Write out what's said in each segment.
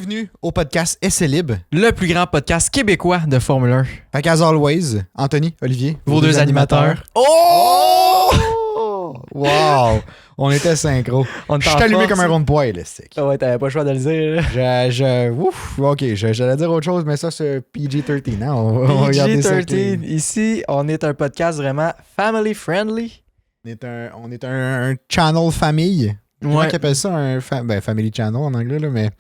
Bienvenue au podcast Essai Libre. Le plus grand podcast québécois de Formule 1. Fait qu'as always, Anthony, Olivier, Vos deux animateurs. Oh! Wow! On était synchro. On Je suis allumé comme un rond de poil, là, stick. Ah ouais, t'avais pas le choix de le dire. Ouf! Ok, j'allais dire autre chose, mais ça, c'est PG-13. Hein? On va regarder ça. PG-13. Ici, on est un podcast vraiment family friendly. On est un channel famille. Comment Ouais. ils appellent ça? Family channel en anglais, là, mais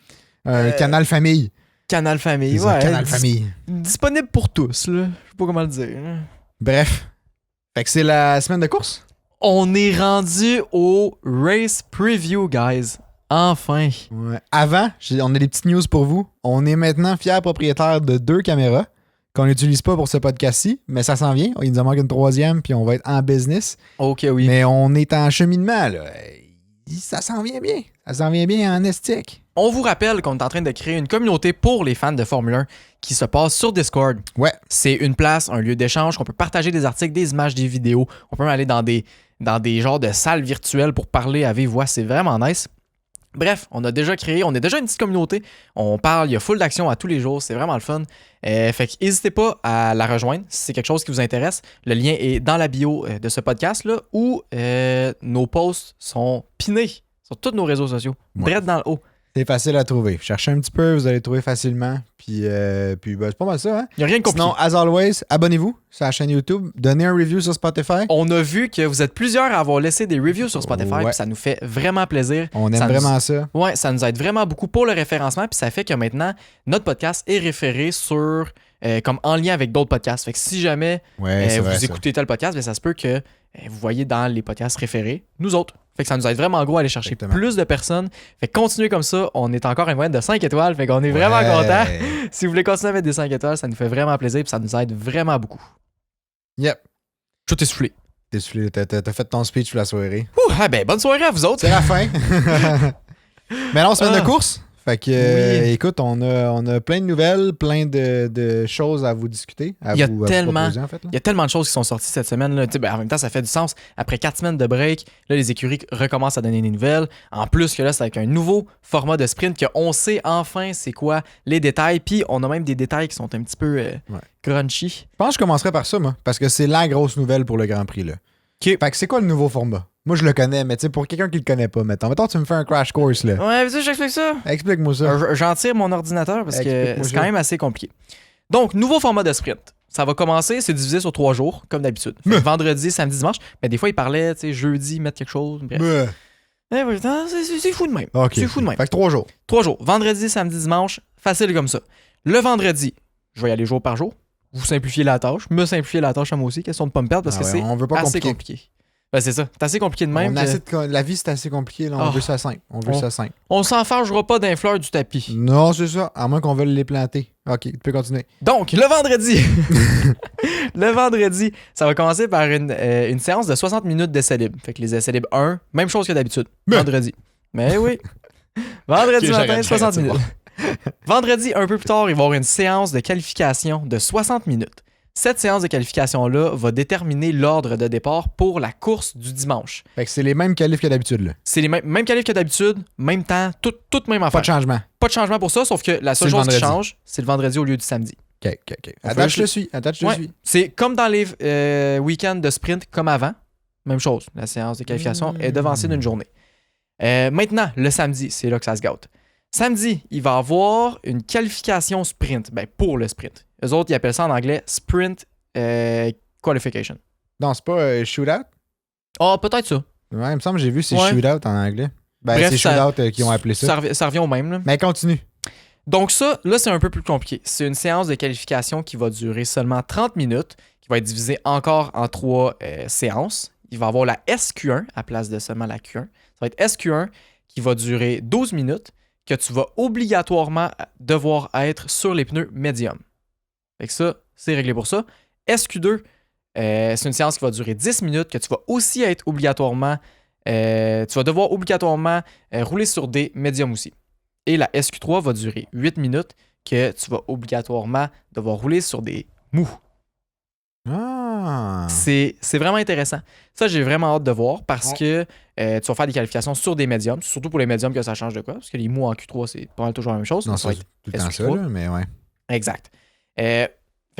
un canal famille. Canal famille. C'est un Ouais. canal famille. Disponible pour tous, là. Je sais pas comment le dire. Bref. Fait que c'est la semaine de course. On est rendu au race preview, guys. Enfin. Ouais. Avant, on a des petites news pour vous. On est maintenant fiers propriétaires de 2 caméras qu'on n'utilise pas pour ce podcast-ci, mais ça s'en vient. Il nous en manque une 3e, puis on va être en business. Ok, oui. Mais on est en cheminement, là. Ça s'en vient bien. Ça s'en vient bien en estique. On vous rappelle qu'on est en train de créer une communauté pour les fans de Formule 1 qui se passe sur Discord. Ouais. C'est une place, un lieu d'échange, qu'on peut partager des articles, des images, des vidéos. On peut même aller dans des genres de salles virtuelles pour parler à vive voix. C'est vraiment nice. Bref, on est déjà une petite communauté. On parle, il y a full d'action à tous les jours. C'est vraiment le fun. Fait que n'hésitez pas à la rejoindre si c'est quelque chose qui vous intéresse. Le lien est dans la bio de ce podcast-là où nos posts sont pinés sur tous nos réseaux sociaux. Ouais. Direct dans le haut. C'est facile à trouver. Cherchez un petit peu, vous allez le trouver facilement. Puis c'est pas mal ça, hein? Il n'y a rien de compliqué. Sinon, as always, abonnez-vous sur la chaîne YouTube. Donnez un review sur Spotify. On a vu que vous êtes plusieurs à avoir laissé des reviews sur Spotify. Ouais. Puis ça nous fait vraiment plaisir. On aime vraiment ça. Ouais, ça nous aide vraiment beaucoup pour le référencement. Puis ça fait que maintenant, notre podcast est référé sur comme en lien avec d'autres podcasts. Fait que si jamais Ouais, c'est vous vrai, ça. écoutez tel podcast, bien, ça se peut que vous voyez dans les podcasts référés nous autres. Fait que ça nous aide vraiment gros à aller chercher Exactement. plus de personnes. Fait que continuez comme ça. On est encore à une moyenne de 5 étoiles. Fait qu'on est vraiment Ouais. contents. Si vous voulez continuer à mettre des 5 étoiles, ça nous fait vraiment plaisir. Puis ça nous aide vraiment beaucoup. Yep. Je suis essoufflé. T'es soufflé, t'as fait ton speech pour la soirée. Ouh, ah ben, bonne soirée à vous autres. C'est la fin. Mais là, on se met de Ah. course. Fait que, Oui. écoute, on a plein de nouvelles, plein de choses à vous discuter. À Il y a vous tellement- proposer, en fait, là. Il y a tellement de choses qui sont sorties cette semaine. Là. En même temps, ça fait du sens. Après 4 semaines de break, là, les écuries recommencent à donner des nouvelles. En plus que là, c'est avec un nouveau format de sprint qu'on sait enfin c'est quoi les détails. Puis on a même des détails qui sont un petit peu crunchy. Je pense que je commencerai par ça, moi, parce que c'est la grosse nouvelle pour le Grand Prix, là. OK. Fait que c'est quoi le nouveau format? Moi, je le connais, mais tu sais, pour quelqu'un qui le connaît pas, mettons, tu me fais un crash course, là. Ouais, vas-y, j'explique ça. Explique-moi ça. J'en tire mon ordinateur parce que Explique-moi c'est ça. quand même assez compliqué. Donc, nouveau format de sprint. Ça va commencer, c'est divisé sur 3 jours, comme d'habitude. Fait que vendredi, samedi, dimanche. Mais des fois, ils parlaient, tu sais, jeudi, mettre quelque chose. Bref. Ouais. Eh oui, non, c'est fou de même. OK. C'est fou de même. Fait que 3 jours. 3 jours. Vendredi, samedi, dimanche. Facile comme ça. Le vendredi, je vais y aller jour par jour. Vous simplifiez la tâche. Me simplifier la tâche à moi aussi. Question de pas me perdre parce Ah que ouais, c'est on veut pas assez compliquer. compliqué. Ben, c'est ça. C'est assez compliqué de même. La vie, c'est assez compliqué, là. On Oh. veut ça simple. On veut ça simple. On s'enfargera pas d'un fleur du tapis. Non, c'est ça. À moins qu'on veuille les planter. OK, tu peux continuer. Donc, le vendredi. Le vendredi, ça va commencer par une séance de 60 minutes d'essai libre. Fait que les essais libres 1, même chose que d'habitude. Mais- Vendredi. Mais oui. Vendredi Ok, matin, j'arrête, 60 c'est minutes. Vendredi, un peu plus tard, il va y avoir une séance de qualification de 60 minutes. Cette séance de qualification-là va déterminer l'ordre de départ pour la course du dimanche. Fait que c'est les mêmes qualifs que d'habitude, là. C'est les mêmes qualifs que d'habitude, même temps, tout même Pas affaire. de changement. Pas de changement pour ça, sauf que la seule C'est le chose qui vendredi. change, c'est le vendredi au lieu du samedi. OK, OK, OK. On Attends, fait je te suis. Attends, je te Ouais. suis. C'est comme dans les week-ends de sprint comme avant. Même chose. La séance de qualification est devancée d'une journée. Maintenant, le samedi, c'est là que ça se gâte. Samedi, il va y avoir une qualification sprint. Ben, pour le sprint. Eux autres, ils appellent ça en anglais sprint qualification. Non, c'est pas shootout? Ah, peut-être ça. Ouais, il me semble que j'ai vu c'est Ouais. shootout en anglais. Ben, Bref, c'est ça- shootout qui ont appelé ça. Ça revient au même. Là. Mais continue. Donc ça, là, c'est un peu plus compliqué. C'est une séance de qualification qui va durer seulement 30 minutes, qui va être divisée encore en 3 séances. Il va y avoir la SQ1 à place de seulement la Q1. Ça va être SQ1 qui va durer 12 minutes, que tu vas obligatoirement devoir être sur les pneus médium. Fait que ça, c'est réglé pour ça. SQ2, c'est une séance qui va durer 10 minutes, que tu vas aussi être obligatoirement... tu vas devoir obligatoirement rouler sur des médiums aussi. Et la SQ3 va durer 8 minutes, que tu vas obligatoirement devoir rouler sur des mous. Ah! C'est vraiment intéressant. Ça, j'ai vraiment hâte de voir parce que tu vas faire des qualifications sur des médiums, surtout pour les médiums que ça change de quoi, parce que les mous en Q3, c'est pas mal toujours la même chose. Non, Ça va c'est être tout le temps ça, SQ3. là, mais ouais. Exact. Fait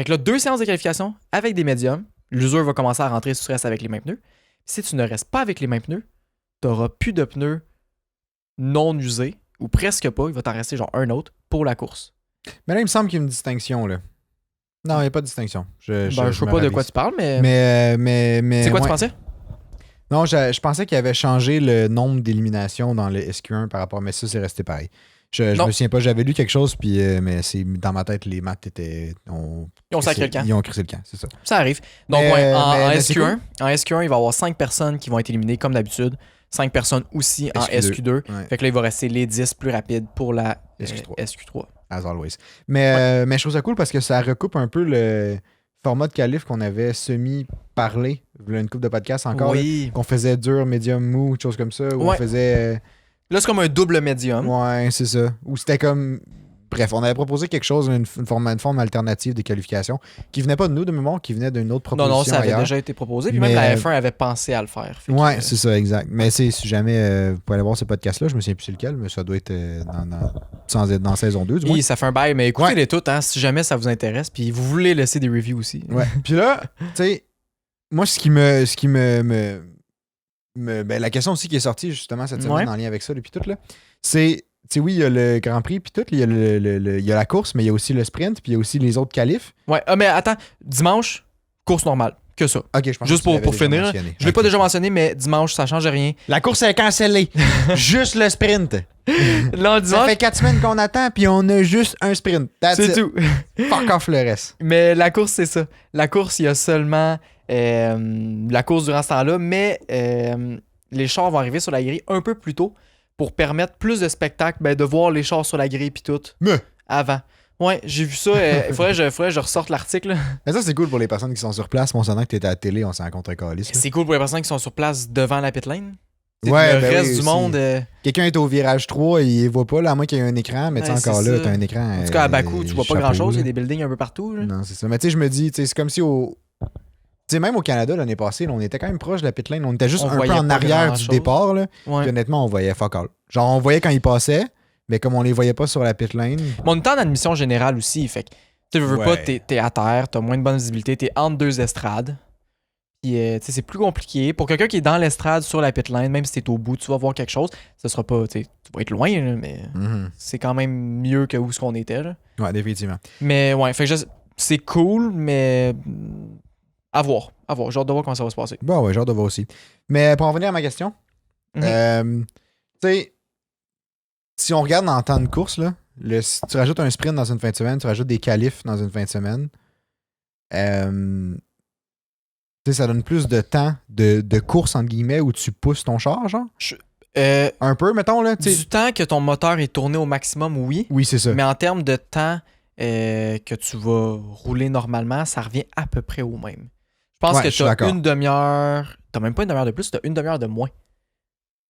que là, 2 séances de qualification avec des médiums. L'usure va commencer à rentrer si tu restes avec les mêmes pneus. Si tu ne restes pas avec les mêmes pneus, tu n'auras plus de pneus non usés, ou presque pas. Il va t'en rester genre un autre pour la course. Mais là, il me semble qu'il y a une distinction, là. Non, il n'y a pas de distinction. Je sais pas de quoi tu parles, mais. Mais c'est quoi ouais. tu pensais? Non, je pensais qu'il avait changé le nombre d'éliminations dans le SQ1 par rapport, mais ça, c'est resté pareil. Je me souviens pas, j'avais lu quelque chose, puis mais c'est dans ma tête, les maths étaient. Ils ont sacré le camp. Ils ont crissé le camp, c'est ça. Ça arrive. Donc, Mais SQ1, en SQ1, il va y avoir 5 personnes qui vont être éliminées comme d'habitude. 5 personnes aussi en SQ2. Ouais. Fait que là, il va rester les 10 plus rapides pour la SQ3. As always. Mais je trouve ça cool parce que ça recoupe un peu le format de qualif qu'on avait semi-parlé, une couple de podcasts encore, Oui. là, qu'on faisait dur, médium, mou, chose comme ça, où on faisait... Là, c'est comme un double médium. Ouais, c'est ça. Ou c'était comme... Bref, on avait proposé quelque chose, une forme alternative de qualification, qui venait pas de nous, de mémoire, qui venait d'une autre proposition. Non, ça avait ailleurs. déjà été proposé. Puis même la F1 avait pensé à le faire. Ouais, c'est ça, exact. Mais si jamais vous pouvez aller voir ce podcast-là, je me souviens plus c'est lequel, mais ça doit être dans saison 2, du moins. Oui, ça fait un bail, mais écoutez-les toutes, hein, si jamais ça vous intéresse. Puis vous voulez laisser des reviews aussi. Ouais. Puis là, tu sais, moi, ce qui me ben, la question aussi qui est sortie justement cette semaine en lien avec ça, depuis tout, là, c'est. Tu sais, oui, il y a le Grand Prix, puis tout, il y a la course, mais il y a aussi le sprint, puis il y a aussi les autres qualifs. Ouais, mais attends, dimanche, course normale, que ça. Ok, je pense juste pour finir, je l'ai pas déjà mentionné, mais dimanche, ça change rien. La course est cancellée. Juste le sprint. Là, dimanche, ça fait 4 semaines qu'on attend, puis on a juste un sprint. C'est tout. Fuck off le reste. Mais la course, c'est ça. La course, il y a seulement la course durant ce temps-là, mais les chars vont arriver sur la grille un peu plus tôt pour permettre plus de spectacles, de voir les chars sur la grille puis tout. Avant. Ouais, j'ai vu ça. Il faudrait que je ressorte l'article. Mais ça, c'est cool pour les personnes qui sont sur place. On s'entend que t'étais à la télé, on s'en rencontre un calice. C'est cool pour les personnes qui sont sur place devant la pit lane. Ouais, le reste du monde. Quelqu'un est au virage 3, il ne voit pas, là, à moins qu'il y ait un écran, mais encore là, t'as un écran. En tout cas, à Bakou, tu vois pas grand-chose. Il y a des buildings un peu partout. Là. Non, c'est ça. Mais tu sais, je me dis, c'est comme si tu sais, même au Canada, l'année passée, là, on était quand même proche de la pit lane. On était juste un peu en arrière du départ. Là. Ouais. Puis honnêtement, on voyait fuck all. Genre, on voyait quand ils passaient, mais comme on les voyait pas sur la pit lane. Mais on était en admission générale aussi. Fait que tu veux pas, t'es à terre, t'as moins de bonne visibilité, t'es entre deux estrades. Puis, c'est plus compliqué. Pour quelqu'un qui est dans l'estrade sur la pit lane, même si t'es au bout, tu vas voir quelque chose. Ça sera pas, tu vas être loin, là, mais c'est quand même mieux que où ce qu'on était. Là. Ouais, définitivement. Mais ouais, fait que c'est cool, mais à voir. J'ai hâte de voir comment ça va se passer. Bon, ouais, j'ai hâte de voir aussi. Mais pour en venir à ma question, tu sais, si on regarde en temps de course, là, si tu rajoutes un sprint dans une fin de semaine, tu rajoutes des qualifs dans une fin de semaine, ça donne plus de temps de course, entre guillemets, où tu pousses ton char, genre? Un peu, mettons, là. Du temps que ton moteur est tourné au maximum, oui. Oui, c'est ça. Mais en termes de temps que tu vas rouler normalement, ça revient à peu près au même. Je pense que tu as une demi-heure... T'as même pas une demi-heure de plus, t'as une demi-heure de moins.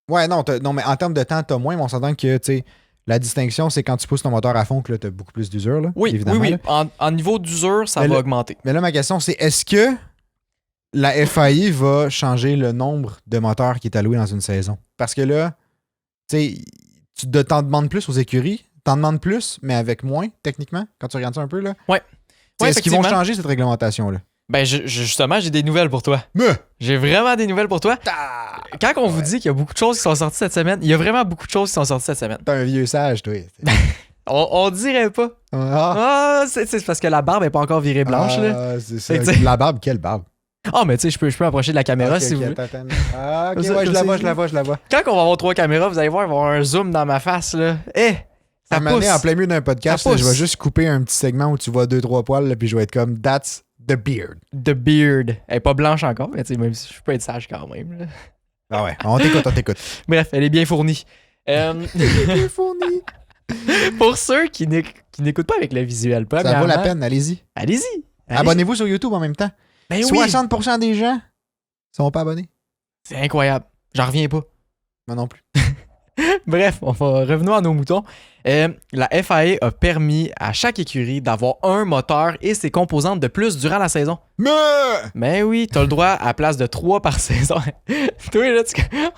Ouais, non, mais en termes de temps, t'as moins, mais on s'entend que, tu sais, la distinction, c'est quand tu pousses ton moteur à fond que là, t'as beaucoup plus d'usure, là. Oui, évidemment, oui. Là. En niveau d'usure, ça va augmenter. Mais là, ma question, c'est est-ce que la FIA va changer le nombre de moteurs qui est alloué dans une saison? Parce que là, tu sais, t'en demandes plus aux écuries, t'en demandes plus, mais avec moins, techniquement, quand tu regardes ça un peu, là. Ouais. Est-ce qu'ils vont changer cette réglementation-là? Ben, justement, j'ai des nouvelles pour toi. J'ai vraiment des nouvelles pour toi. Quand on vous dit qu'il y a beaucoup de choses qui sont sorties cette semaine, il y a vraiment beaucoup de choses qui sont sorties cette semaine. T'es un vieux sage, toi. on dirait pas. C'est parce que la barbe est pas encore virée blanche. Là. C'est ça. La barbe, quelle barbe? Mais tu sais, je peux approcher de la caméra si vous voulez. Ok, ouais, je la vois. Quand on va avoir 3 caméras, vous allez voir, il va y avoir un zoom dans ma face. Là. Ça pousse. En plein milieu d'un podcast, là, je vais juste couper un petit segment où tu vois 2-3 poils, là, puis je vais être comme « That's the beard ». The beard. Elle est pas blanche encore, mais même si je peux être sage quand même. Là. Ah ouais, on t'écoute. Bref, elle est bien fournie. Bien fournie. Pour ceux qui n'écoutent pas avec le visuel, ça vaut la peine, allez-y. Allez-y. Abonnez-vous sur YouTube en même temps. Ben 60% des gens sont pas abonnés. C'est incroyable. J'en reviens pas. Moi non plus. Bref, on va revenir à nos moutons. La FIA a permis à chaque écurie d'avoir un moteur et ses composantes de plus durant la saison. Mais oui, t'as le droit à place de 3 par saison. Toi, là,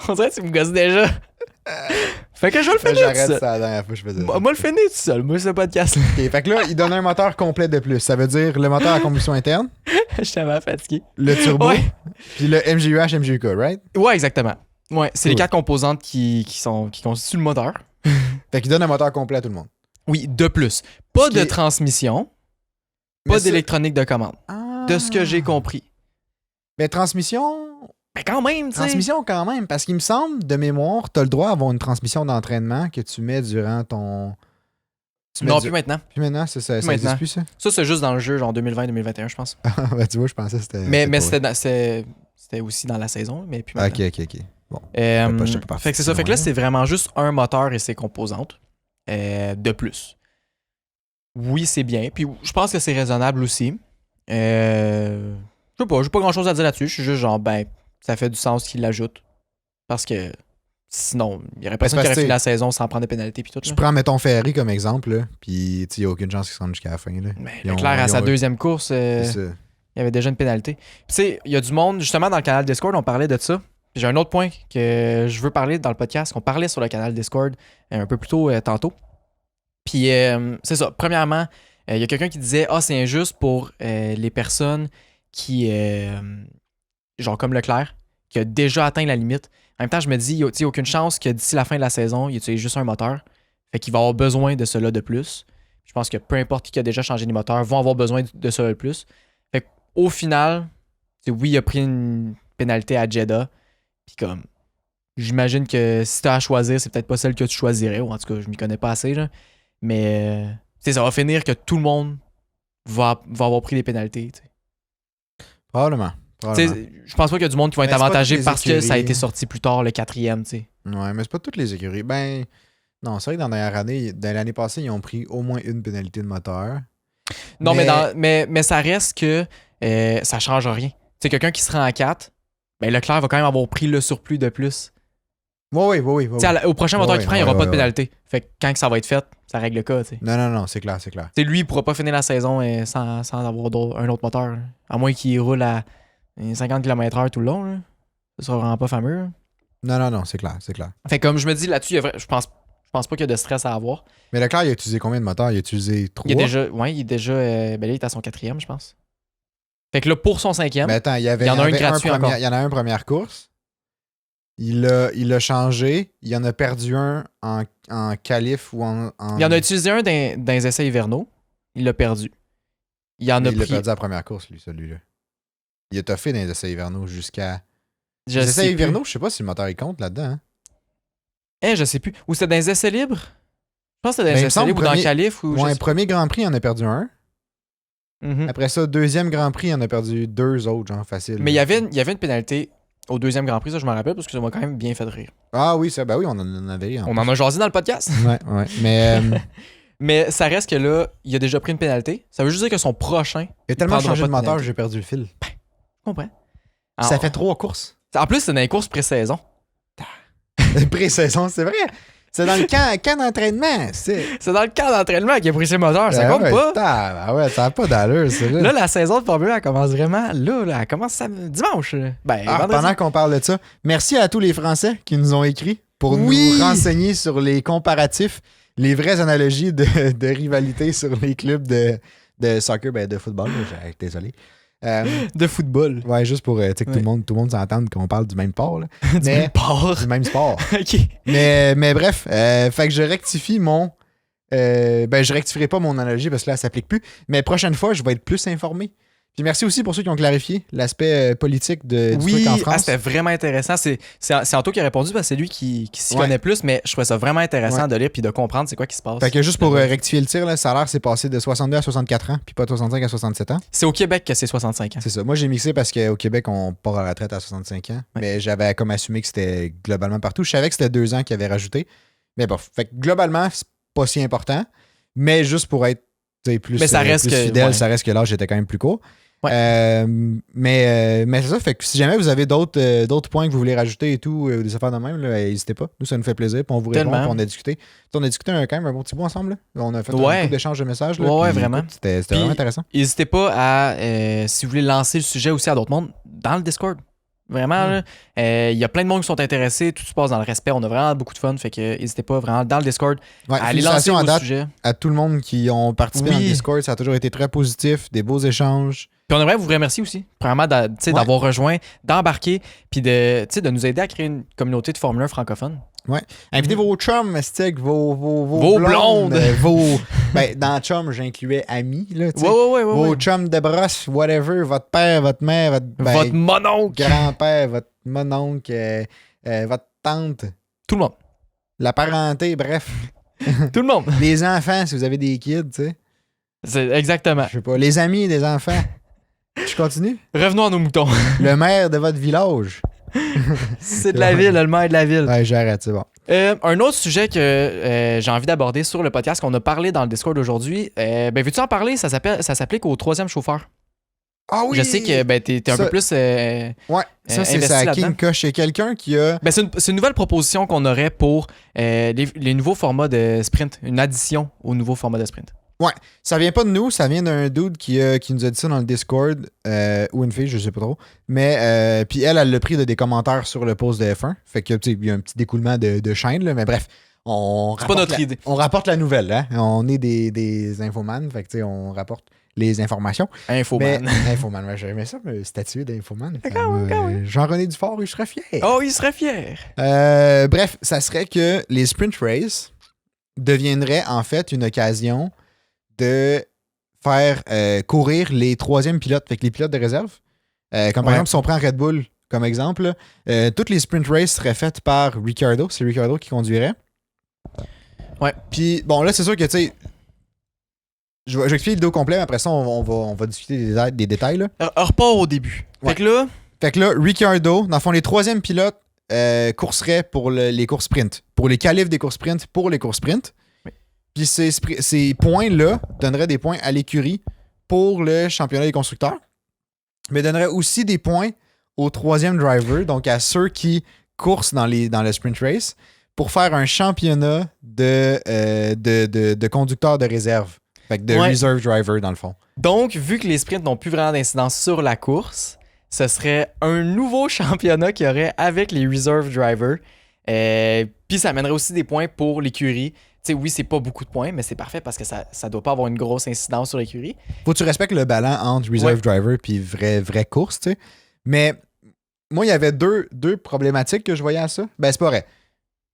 on dirait que tu me gosses déjà. Fait que je vais le finir tout J'arrête seul. ça la dernière fois que je faisais ça. Moi, le finir tout seul. Moi, ce podcast. OK, fait que là, il donne un moteur complet de plus. Ça veut dire le moteur à combustion interne, Je suis tellement fatigué. le turbo, Ouais. puis le MGUH, MGUK, right? Ouais, exactement. Ouais, c'est les Cool. 4 composantes qui constituent le moteur. Fait qu'il donne un moteur complet à tout le monde. Oui, de plus. Pas Ce qui de est- transmission, Mais pas ça- d'électronique de commande. De ce que j'ai compris. Mais transmission... Mais quand même, tu sais. Transmission quand même, parce qu'il me semble, de mémoire, t'as le droit d'avoir une transmission d'entraînement que tu mets durant ton... Tu mets Non, du- plus maintenant. Puis maintenant, ça Maintenant. existe plus, ça? Ça, c'est juste dans le jeu, genre 2020-2021, je pense. Ben, tu vois, je pensais que c'était... Mais pas c'était aussi dans la saison, mais puis vrai. maintenant. Ok. Bon. Euh, j'étais pas parti fait que c'est ça. si Fait que là, loin, c'est vraiment juste un moteur et ses composantes de plus. Oui, c'est bien. Puis je pense que c'est raisonnable aussi. Je sais pas, j'ai pas grand chose à dire là-dessus. Je suis juste genre, ben, ça fait du sens qu'il l'ajoute. Parce que sinon, il y aurait personne qui aurait parce que fini la saison sans prendre des pénalités puis tout. Je Là. prends, mettons, Ferrari comme exemple, là, puis il n'y a aucune chance qu'ils se rendent jusqu'à la fin. Là. Mais Ils ont- Leclerc, à ils sa ont- deuxième course, C'est ça. il y avait déjà une pénalité. Puis tu sais, il y a du monde, justement, dans le canal Discord, on parlait de ça. Puis j'ai un autre point que je veux parler dans le podcast, qu'on parlait sur le canal Discord un peu plus tôt tantôt. Puis c'est ça. Premièrement, il y a quelqu'un qui disait « Ah, c'est injuste pour les personnes qui, genre comme Leclerc, qui a déjà atteint la limite. » En même temps, je me dis, il n'y a aucune chance que d'ici la fin de la saison, il utilise juste un moteur. Fait qu'il va avoir besoin de cela de plus. Je pense que peu importe qui a déjà changé de moteur, vont avoir besoin de cela de plus. Fait qu'au final, oui, il a pris une pénalité à Jeddah. Puis comme, j'imagine que si t'as à choisir, c'est peut-être pas celle que tu choisirais. Ou en tout cas, je m'y connais pas assez. Là. Mais ça va finir que tout le monde va avoir pris des pénalités. T'sais. Probablement. Je pense pas qu'il y a du monde qui va être Mais c'est pas avantagé toutes les parce que ça a écuries. été sorti plus tard, le 4e. T'sais. Ouais, mais c'est pas toutes les écuries. Ben, non, c'est vrai que dans la dernière année, dans l'année passée, ils ont pris au moins une pénalité de moteur. Non, mais ça reste que ça change rien. Tu sais, quelqu'un qui se rend à 4, ben Leclerc va quand même avoir pris le surplus de plus. Oui. Tu sais, au prochain moteur qu'il prend, il n'y aura pas de ouais. pénalité. Fait que quand que ça va être fait, ça règle le cas. Tu sais. Non, c'est clair. Tu sais, lui, il pourra pas finir la saison sans avoir un autre moteur. Là. À moins qu'il roule à 50 km/h tout le long. Là. Ça sera vraiment pas fameux. Là. Non, c'est clair. Fait que comme je me dis là-dessus, je pense pas qu'il y a de stress à avoir. Mais Leclerc, il a utilisé combien de moteurs? Il a utilisé 3. Il est déjà ben là, il est à son 4e, je pense. Fait que là, pour son 5e, Mais attends, il y en a un gratuit encore. Il y en a un première course. Il l'a changé. Il en a perdu un en qualif ou en... il en a utilisé un dans les essais hivernaux. Il l'a perdu. Il en a Il l'a pris. perdu à la première course, lui, celui-là. Il a toffé dans les essais hivernaux jusqu'à... Je Les sais essais plus. hivernaux, je sais pas si le moteur il compte là-dedans. Hein. Je sais plus. Ou c'était dans les essais libres? Je pense que c'était dans Ben, les il me essais semble libres ou dans le premier- qualif. Ou je Ouais, sais- premier Grand Prix, il en a perdu un. Mhm. Après ça, deuxième Grand Prix, il en a perdu 2 autres, genre facile. Mais il y avait une pénalité au deuxième Grand Prix, ça je me rappelle, parce que ça m'a quand même bien fait de rire. Ah oui, ça, ben oui, on en avait ri. On en a jasé dans le podcast. Ouais. Mais Mais ça reste que là, il a déjà pris une pénalité. Ça veut juste dire que son prochain. il a tellement prendra changé pas de de moteur, pénalité. j'ai perdu le fil. Je comprends. Ça fait 3 courses. En plus, c'est dans les courses pré-saison. Pré-saison, c'est vrai. C'est dans le camp d'entraînement. C'est C'est dans le camp d'entraînement qu'il a pris ses moteurs. Ça compte pas. Ah ouais, ça n'a pas d'allure, ça. Là, la saison de Formule 1, elle commence vraiment là. Elle commence dimanche. Ben, vendredi. Pendant qu'on parle de ça, merci à tous les Français qui nous ont écrit pour Oui! nous renseigner sur les comparatifs, les vraies analogies de rivalité sur les clubs de soccer, de football. Désolé. De football. Ouais, juste pour que tout le monde s'entende qu'on parle du même sport. Là. Du même port. Du même sport. OK. Mais bref, fait que je rectifie mon... je rectifierai pas mon analogie parce que là, ça s'applique plus. Mais prochaine fois, je vais être plus informé. Puis merci aussi pour ceux qui ont clarifié l'aspect politique du truc en France. C'était vraiment intéressant. C'est Anto qui a répondu parce que c'est lui qui s'y connaît plus, mais je trouvais ça vraiment intéressant de lire puis de comprendre c'est quoi qui se passe. Fait que juste pour rectifier le tir, le salaire s'est passé de 62 à 64 ans, puis pas de 65 à 67 ans. C'est au Québec que c'est 65 ans. C'est ça. Moi, j'ai mixé parce qu'au Québec, on part à la retraite à 65 ans. Ouais. Mais j'avais comme assumé que c'était globalement partout. Je savais que c'était 2 ans qu'ils avaient rajouté. Mais bon, fait que globalement, c'est pas si important. Mais juste pour être plus, Mais ça reste plus que- fidèle, ouais. ça reste que l'âge était quand même plus court. Mais c'est ça, fait que si jamais vous avez d'autres points que vous voulez rajouter et tout, des affaires de même, là, n'hésitez pas. Nous, ça nous fait plaisir, puis on vous répond, puis on a discuté. On a discuté quand même un bon petit bout ensemble. Là. On a fait un couple d'échanges de messages. Là, ouais, vraiment. Écoute, c'était vraiment intéressant. N'hésitez pas à, si vous voulez lancer le sujet aussi à d'autres mondes, dans le Discord. Vraiment, il y a plein de monde qui sont intéressés. Tout se passe dans le respect. On a vraiment beaucoup de fun. Fait que n'hésitez pas vraiment dans le Discord à aller lancer vos sujets. À tout le monde qui ont participé dans le Discord. Ça a toujours été très positif. Des beaux échanges. Puis on aimerait vous remercier aussi, premièrement, d'avoir rejoint, d'embarquer, puis de nous aider à créer une communauté de Formule 1 francophone. Ouais. Invitez vos chums, stick, vos blondes. Dans chum, j'incluais amis. Là, vos chums de brosse, whatever, votre père, votre mère, votre mononcle, grand-père, votre mononcle, votre tante. Tout le monde. La parenté, bref. Tout le monde. Les enfants, si vous avez des kids, tu sais. C'est exactement. Je sais pas. Les amis des enfants. Je continue? Revenons à nos moutons. Le maire de votre village. C'est de la ville, le maire de la ville. Ouais, j'arrête, c'est bon. Un autre sujet que j'ai envie d'aborder sur le podcast qu'on a parlé dans le Discord aujourd'hui, veux-tu en parler? Ça s'applique au troisième chauffeur. Ah oui! Je sais que t'es un peu plus ouais, ça c'est ça King Koch. C'est quelqu'un qui a... c'est une nouvelle proposition qu'on aurait pour les nouveaux formats de sprint. Une addition aux nouveaux formats de sprint. Ouais, ça vient pas de nous, ça vient d'un dude qui nous a dit ça dans le Discord, ou une fille, je sais pas trop. Mais, puis elle l'a pris des commentaires sur le post de F1. Fait que, il y a un petit découlement de chaîne, là, mais bref. C'est pas notre idée. On rapporte la nouvelle, hein. On est des infomans, fait que, on rapporte les informations. Infoman. Infoman, ouais, j'aimais ça, me statuer d'infoman. Oui. Jean-René Dufort, il serait fier. Oh, il serait fier. Bref, ça serait que les sprint races deviendraient en fait une occasion de faire courir les troisièmes pilotes, fait que les pilotes de réserve. Comme par exemple, si on prend Red Bull comme exemple, toutes les sprint races seraient faites par Ricciardo. C'est Ricciardo qui conduirait. Ouais. Puis, bon, là, c'est sûr que, tu sais, je vais expliquer le dos complet, mais après ça, on va discuter des détails. Là. Repart au début. Ouais. Fait que là, Ricciardo, dans le fond, les troisièmes pilotes courseraient pour les courses sprint. Pour les qualifs des courses sprint, pour les courses sprint. Puis ces points-là donneraient des points à l'écurie pour le championnat des constructeurs, mais donneraient aussi des points au troisième driver, donc à ceux qui coursent dans le sprint race, pour faire un championnat de conducteurs de réserve. Fait que de reserve driver, dans le fond. Donc, vu que les sprints n'ont plus vraiment d'incidence sur la course, ce serait un nouveau championnat qu'il y aurait avec les reserve drivers. Puis ça amènerait aussi des points pour l'écurie. Tu sais, oui, c'est pas beaucoup de points, mais c'est parfait parce que ça doit pas avoir une grosse incidence sur l'écurie. Faut que tu respectes le ballon entre reserve driver puis vraie course, tu sais. Mais moi, il y avait deux problématiques que je voyais à ça. Ben, c'est pas vrai.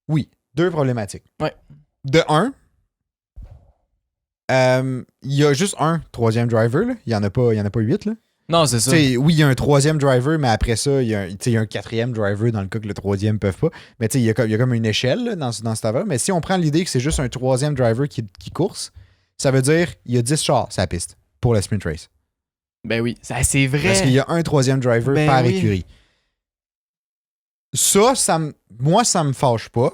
Oui, deux problématiques. Ouais. De un, il y a juste un troisième driver, là. Il y en a pas 8, là. Non, c'est ça. T'sais, oui, il y a un troisième driver, mais après ça, il y a un quatrième driver dans le cas que le troisième ne peut pas. Mais il y a comme une échelle là, dans cette affaire. Mais si on prend l'idée que c'est juste un troisième driver qui course, ça veut dire qu'il y a 10 chars sur la piste pour la sprint race. Ben oui, c'est vrai. Parce qu'il y a un troisième driver par écurie. Moi, ça me fâche pas.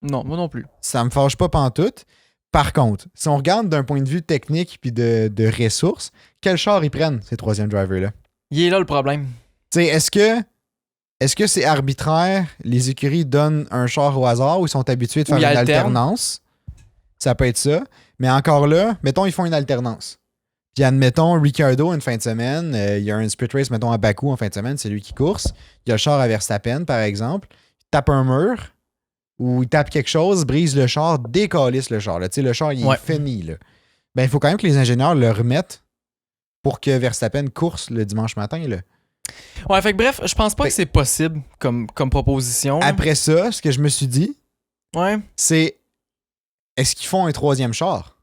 Non, moi non plus. Ça me fâche pas pantoute. Par contre, si on regarde d'un point de vue technique puis de ressources, quel char ils prennent, ces troisième drivers-là? Il est là le problème. Tu sais, est-ce que c'est arbitraire? Les écuries donnent un char au hasard ou ils sont habitués de faire une alternance? Ça peut être ça. Mais encore là, mettons, ils font une alternance. Puis admettons, Ricciardo, une fin de semaine, il y a un sprint race, mettons, à Bakou en fin de semaine, c'est lui qui course. Il y a le char à Verstappen, par exemple. Il tape un mur ou il tape quelque chose, brise le char, décalisse le char. Tu sais, le char, il est fini. Là. Ben, il faut quand même que les ingénieurs le remettent pour que Verstappen course le dimanche matin. Là. Ouais, fait que bref, je pense pas que c'est possible comme proposition. Après ça, ce que je me suis dit, c'est est-ce qu'ils font un troisième char?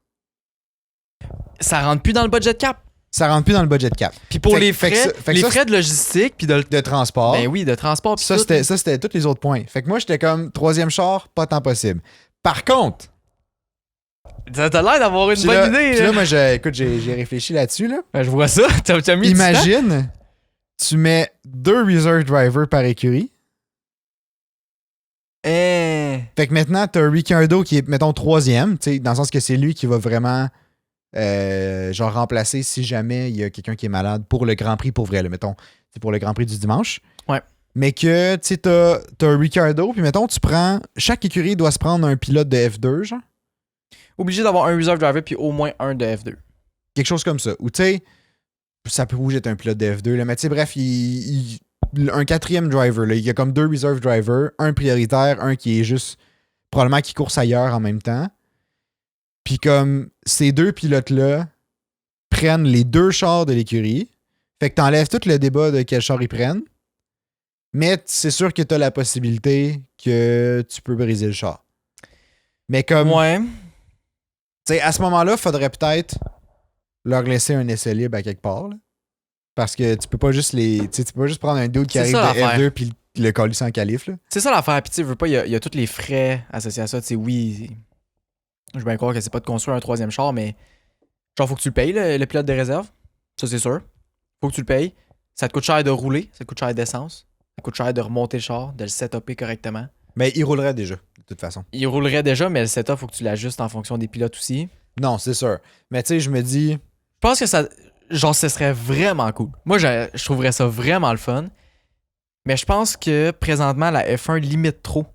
Ça rentre plus dans le budget cap. Ça rentre plus dans le budget cap. Puis pour les frais de logistique puis de transport. Ben oui, de transport. Ça, c'était tous les autres points. Fait que moi, j'étais comme troisième char, pas tant possible. Par contre, t'as l'air d'avoir une bonne idée. Puis là, moi, j'ai réfléchi là-dessus. Là. Ben, je vois ça. T'as mis Imagine, tu mets 2 reserve drivers par écurie. Fait que maintenant, t'as Ricciardo qui est, mettons, troisième, dans le sens que c'est lui qui va vraiment genre remplacer si jamais il y a quelqu'un qui est malade pour le Grand Prix pour vrai, là, mettons, c'est pour le Grand Prix du dimanche. Ouais. Mais que, tu sais, t'as Ricciardo, puis mettons, chaque écurie doit se prendre un pilote de F2, genre. Obligé d'avoir un reserve driver puis au moins un de F2. Quelque chose comme ça. Ou, tu sais, ça peut bouger d'être un pilote de F2, là, mais tu sais, bref, un quatrième driver, là, il y a comme 2 reserve drivers, un prioritaire, un qui est juste, probablement qui course ailleurs en même temps. Puis comme ces 2 pilotes-là prennent les 2 chars de l'écurie, fait que t'enlèves tout le débat de quel char ils prennent, mais c'est sûr que t'as la possibilité que tu peux briser le char. Mais comme... Ouais. Tu sais, à ce moment-là, il faudrait peut-être leur laisser un essai libre à quelque part. Là. Parce que tu peux pas juste prendre un dude qui arrive de F2 puis le coller sans qualif. Là. C'est ça l'affaire. Puis tu veux pas, il y a tous les frais associés à ça. Tu sais, oui, je veux bien croire que c'est pas de construire un 3e char, mais genre, faut que tu le payes, le pilote de réserve. Ça, c'est sûr. Faut que tu le payes. Ça te coûte cher de rouler, ça te coûte cher d'essence, ça te coûte cher de remonter le char, de le setuper correctement. Mais il roulerait déjà, de toute façon. Il roulerait déjà, mais le setup, faut que tu l'ajustes en fonction des pilotes aussi. Non, c'est sûr. Mais tu sais, je me dis... Je pense que ça... Genre, ce serait vraiment cool. Moi, je trouverais ça vraiment le fun. Mais je pense que, présentement, la F1 limite trop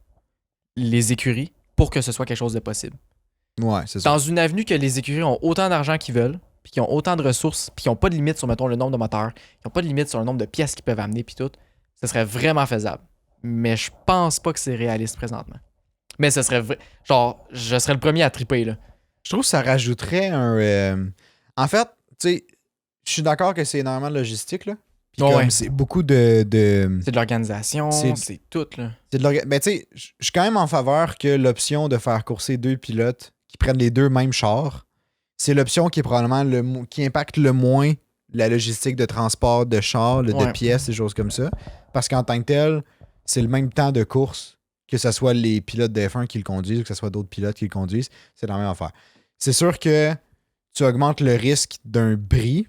les écuries pour que ce soit quelque chose de possible. Ouais, c'est ça. Dans une avenue que les écuries ont autant d'argent qu'ils veulent, puis qu'ils ont autant de ressources, puis qu'ils n'ont pas de limite sur, mettons, le nombre de moteurs, ils n'ont pas de limite sur le nombre de pièces qu'ils peuvent amener, puis tout, ce serait vraiment faisable. Mais je pense pas que c'est réaliste présentement. Mais ce serait genre, je serais le premier à triper, là. Je trouve que ça rajouterait un... En fait, tu sais, je suis d'accord que c'est énormément de logistique, là. Puis comme c'est beaucoup de... C'est de l'organisation, c'est tout, là. Mais tu sais, je suis quand même en faveur que l'option de faire courser 2 pilotes qui prennent les 2 mêmes chars, c'est l'option qui est probablement qui impacte le moins la logistique de transport de chars, de pièces, des choses comme ça. Parce qu'en tant que tel, c'est le même temps de course, que ce soit les pilotes de F1 qui le conduisent ou que ce soit d'autres pilotes qui le conduisent. C'est la même affaire. C'est sûr que tu augmentes le risque d'un bris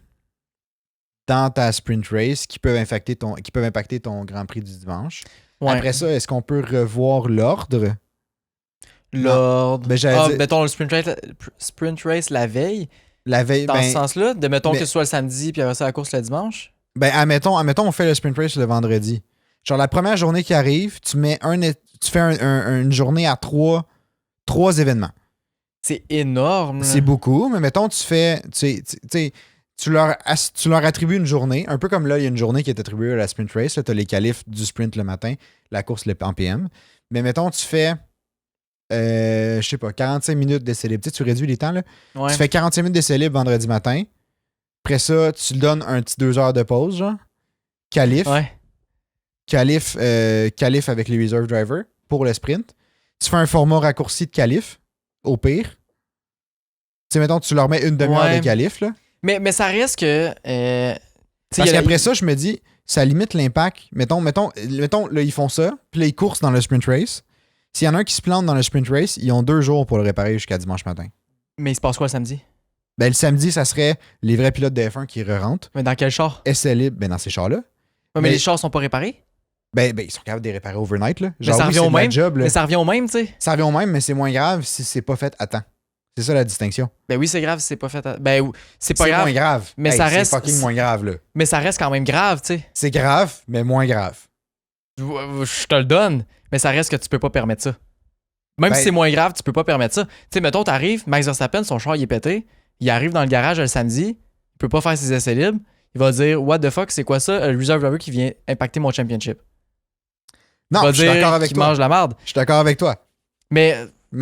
dans ta sprint race qui peuvent impacter ton Grand Prix du dimanche. Ouais. Après ça, est-ce qu'on peut revoir l'ordre? L'ordre. Ben, mettons le sprint race la veille. La veille. Dans ce sens-là, de mettons que ce soit le samedi puis après ça la course le dimanche. Ben, admettons, on fait le sprint race le vendredi. Genre, la première journée qui arrive, tu fais une journée à 3 événements. C'est énorme. Là. C'est beaucoup, mais mettons, tu leur attribues une journée, un peu comme là, il y a une journée qui est attribuée à la sprint race. Tu as les qualifs du sprint le matin, la course en PM. Mais mettons, tu fais, je sais pas, 45 minutes d'essai libre. Tu réduis les temps, là. Ouais. Tu fais 45 minutes d'essai libre vendredi matin. Après ça, tu donnes un petit 2 heures de pause, genre. Qualif. Ouais. Qualif avec les reserve drivers pour le sprint. Tu fais un format raccourci de qualif, au pire. Tu sais, mettons, tu leur mets une demi-heure de qualif, là. Mais ça reste que... parce qu'après ça, je me dis, ça limite l'impact. Mettons, là, ils font ça, puis là, ils coursent dans le sprint race. S'il y en a un qui se plante dans le sprint race, ils ont 2 jours pour le réparer jusqu'à dimanche matin. Mais il se passe quoi le samedi? Ben, le samedi, ça serait les vrais pilotes de F1 qui re-rentrent. Mais dans quel char? Essai libre, ben dans ces chars-là. Ouais, mais les chars sont pas réparés? Ben, ils sont capables de les réparer overnight, là. Genre, mais ça revient au même. Job, là. Mais ça revient au même, tu sais. Ça revient au même, mais c'est moins grave si c'est pas fait à temps. C'est ça la distinction. Ben oui, c'est grave si c'est pas fait à... Ben, c'est pas grave. C'est moins grave. Mais ça reste... C'est fucking moins grave, là. Mais ça reste quand même grave, tu sais. C'est grave, mais moins grave. Je te le donne, mais ça reste que tu peux pas permettre ça. Même si c'est moins grave, tu peux pas permettre ça. Tu sais, mettons, t'arrives, Max Verstappen, son char, il est pété, il arrive dans le garage le samedi, il peut pas faire ses essais libres, il va dire « What the fuck, c'est quoi ça? Le reserve driver qui vient impacter mon championship. » Non, je suis d'accord avec toi. Mange la marde. Je suis d'accord avec toi. Mais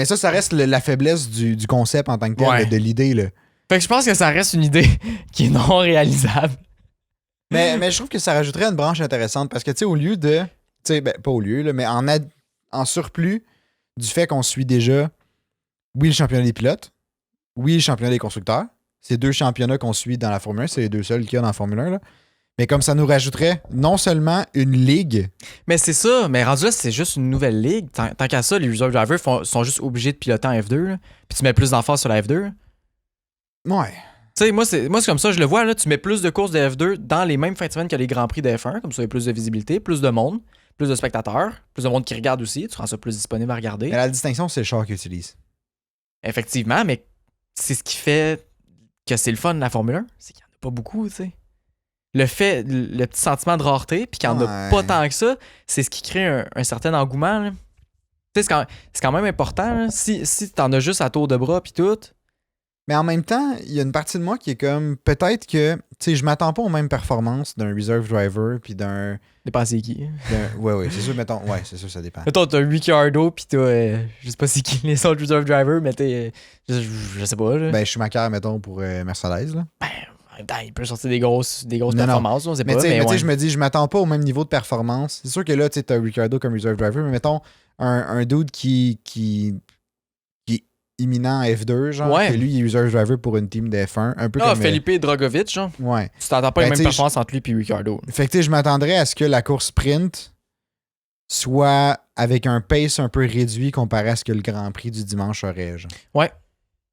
ça reste la faiblesse du concept en tant que tel, de l'idée, là. Fait que je pense que ça reste une idée qui est non réalisable. Mais je trouve que ça rajouterait une branche intéressante parce que, tu sais, au lieu de... Tu sais, ben, pas au lieu, là, mais en surplus du fait qu'on suit déjà, oui, le championnat des pilotes, oui, le championnat des constructeurs. C'est 2 championnats qu'on suit dans la Formule 1. C'est les 2 seuls qu'il y a dans la Formule 1, là. Mais comme ça nous rajouterait non seulement une ligue... Mais c'est ça, mais rendu là, c'est juste une nouvelle ligue. Tant qu'à ça, les reserve drivers sont juste obligés de piloter en F2, là, puis tu mets plus d'emphase sur la F2. Ouais. Tu sais, moi, c'est comme ça, je le vois, là, tu mets plus de courses de F2 dans les mêmes fins de semaine que les Grands Prix de F1, comme ça, il y a plus de visibilité, plus de monde, plus de spectateurs, plus de monde qui regarde aussi, tu rends ça plus disponible à regarder. Mais la distinction, c'est le char qu'ils utilisent. Effectivement, mais c'est ce qui fait que c'est le fun de la Formule 1, c'est qu'il n'y en a pas beaucoup, tu sais. Le petit sentiment de rareté, puis qu'il n'y en a pas tant que ça, c'est ce qui crée un certain engouement, là. Tu sais, c'est quand même important, là. Si t'en as juste à tour de bras, puis tout. Mais en même temps, il y a une partie de moi qui est comme, peut-être que, tu sais, je m'attends pas aux mêmes performances d'un reserve driver, puis d'un... Dépend c'est qui. Ouais, c'est sûr, mettons, c'est sûr, ça dépend. Mettons, t'as Ricciardo, puis t'as, je sais pas c'est qui les autres reserve drivers, mais je sais pas, là. Ben, Schumacher, mettons, pour Mercedes, là. Ben, en même temps, il peut sortir des grosses performances, on sait pas. Mais tu sais, ouais. je me dis, je m'attends pas au même niveau de performance. C'est sûr que là, tu sais, t'as Ricciardo comme reserve driver, mais mettons, un dude qui est imminent à F2, genre, que lui, il est reserve driver pour une team de F1, un peu comme... Felipe Dragovic, genre. Ouais. Tu t'entends pas les mêmes performances entre lui et Ricciardo. Fait que, tu sais, je m'attendrais à ce que la course sprint soit avec un pace un peu réduit comparé à ce que le Grand Prix du dimanche aurait, genre. Ouais.